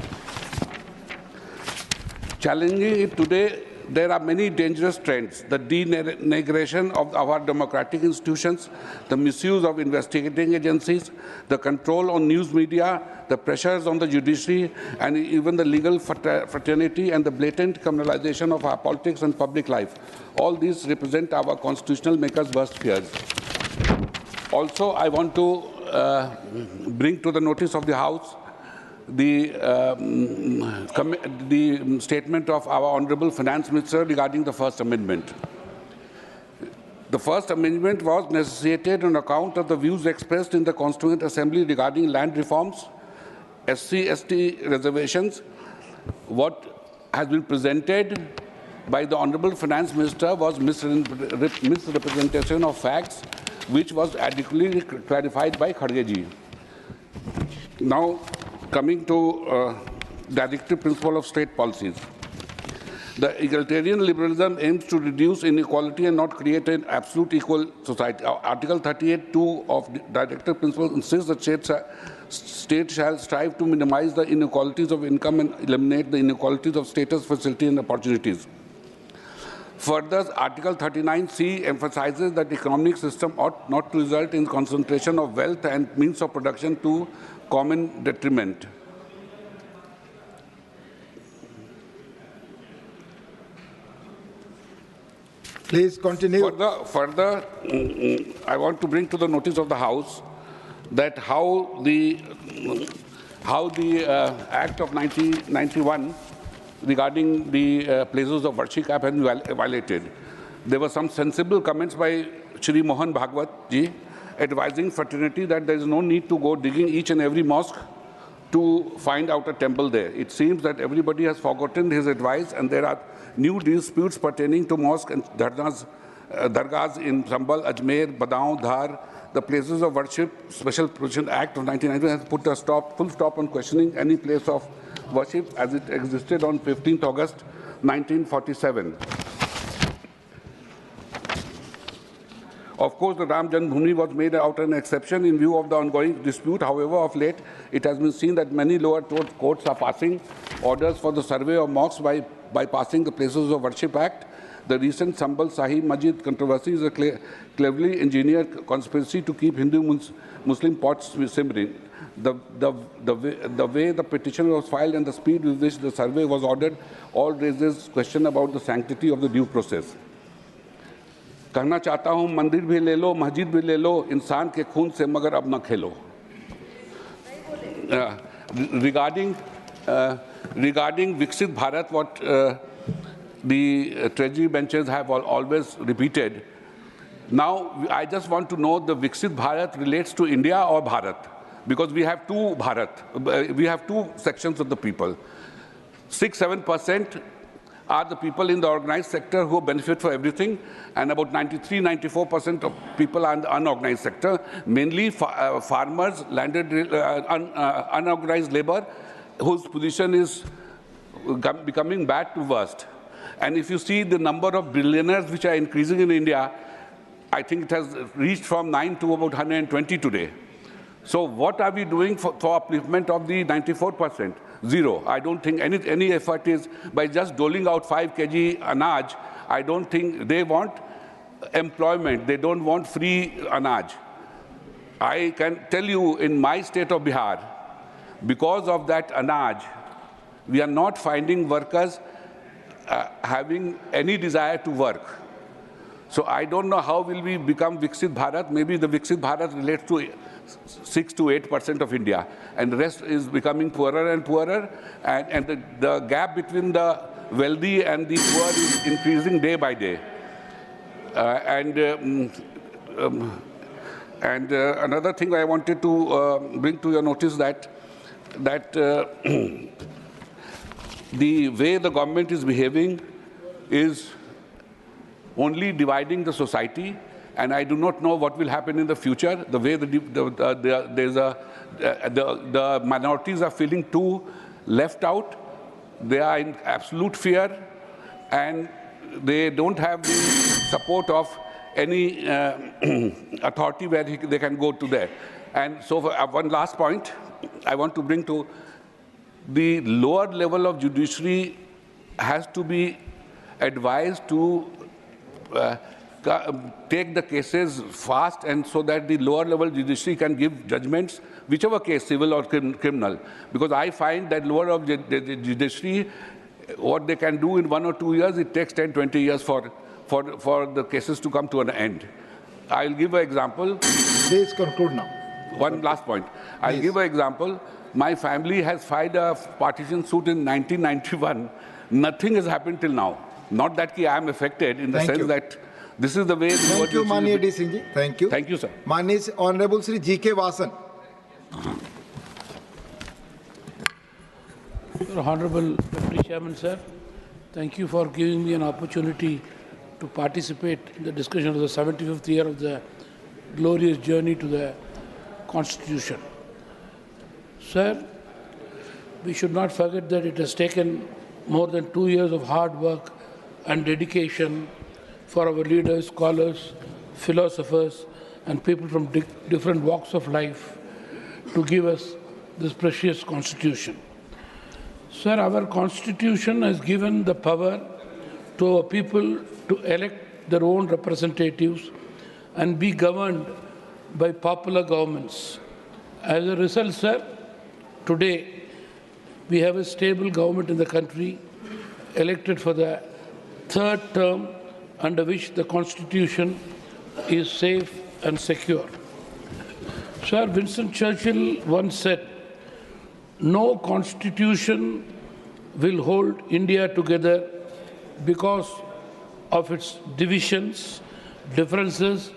Challenging it today, there are many dangerous trends: the denigration of our democratic institutions, the misuse of investigating agencies, the control on news media, the pressures on the judiciary, and even the legal fraternity and the blatant criminalization of our politics and public life. All these represent our constitutional makers' worst fears. Also, I want to bring to the notice of the House the statement of our Honorable Finance Minister regarding the First Amendment. The First Amendment was necessitated on account of the views expressed in the Constituent Assembly regarding land reforms, SC/ST reservations. What has been presented by the Honorable Finance Minister was misrepresentation of facts, which was adequately clarified by Kharge ji. Now, coming to directive principle of state policies. The egalitarian liberalism aims to reduce inequality and not create an absolute equal society. Article 38(2) of directive principle insists that state shall strive to minimize the inequalities of income and eliminate the inequalities of status, facility, and opportunities. Further, Article 39(c) emphasizes that the economic system ought not to result in concentration of wealth and means of production to common detriment. Please continue. Further, I want to bring to the notice of the House that how the Act of 1991 regarding the places of worship have been violated. There were some sensible comments by Shri Mohan Bhagwat ji advising fraternity that there is no need to go digging each and every mosque to find out a temple there. It seems that everybody has forgotten his advice, and there are new disputes pertaining to mosques and dargahs in Sambal, Ajmer, Badaun, Dhar. The Places of Worship Special Provision Act of 1990 has put a full stop on questioning any place of worship as it existed on 15th August 1947. Of course, the Ram Janmabhoomi was made out an exception in view of the ongoing dispute. However, of late, it has been seen that many lower courts are passing orders for the survey of mosques by bypassing the Places of Worship Act. The recent Sambal Sahib Masjid controversy is a cleverly engineered conspiracy to keep Hindu-Muslim pots simmering. The way the petition was filed and the speed with which the survey was ordered all raises question about the sanctity of the due process. कहना चाहता हूं, मंदिर भी ले लो, मस्जिद भी ले लो, इंसान के खून से मगर अब न खेलो. Regarding Viksit Bharat, what the Treasury benches have always repeated. Now, I just want to know the Viksit Bharat relates to India or Bharat, because we have two Bharat. We have two sections of the people. 6-7% are the people in the organized sector who benefit for everything, and about 93-94% of people are in the unorganized sector, mainly farmers, landed, unorganized labor, whose position is becoming bad to worst. And if you see the number of billionaires which are increasing in India, I think it has reached from 9 to about 120 today. So what are we doing for upliftment of the 94%? Zero. I don't think any effort is by just doling out 5 kg anaj. I don't think they want employment. They don't want free anaj. I can tell you in my state of Bihar, because of that anaj, we are not finding workers having any desire to work. So I don't know how will we become Viksit Bharat. Maybe the Viksit Bharat relates to 6 to 8% of India, and the rest is becoming poorer and poorer, and the gap between the wealthy and the poor is increasing day by day. Another thing I wanted to bring to your notice that the way the government is behaving is only dividing the society, and I do not know what will happen in the future. The way the minorities are feeling too left out, they are in absolute fear, and they don't have the support of any authority where they can go to there. And so one last point I want to bring to the lower level of judiciary has to be advised to take the cases fast, and so that the lower level judiciary can give judgments, whichever case, civil or criminal. Because I find that lower of the judiciary, what they can do in 1 or 2 years, it takes 10, 20 years for the cases to come to an end. I'll give an example. Please conclude now. One last point. I'll give an example. My family has filed a partition suit in 1991. Nothing has happened till now. Not that I am affected in the sense that this is the way. Thank you, Mani D. Singh ji. Thank you. Thank you, sir. Mani Honorable Sri G.K. Vasan. Honorable Deputy Chairman, sir, thank you for giving me an opportunity to participate in the discussion of the 75th year of the glorious journey to the Constitution. Sir, we should not forget that it has taken more than 2 years of hard work and dedication for our leaders, scholars, philosophers, and people from different walks of life to give us this precious Constitution. Sir, our Constitution has given the power to our people to elect their own representatives and be governed by popular governments. As a result, sir, today we have a stable government in the country, elected for the 3rd term, under which the Constitution is safe and secure. Sir, Winston Churchill once said, "No constitution will hold India together because of its divisions, differences,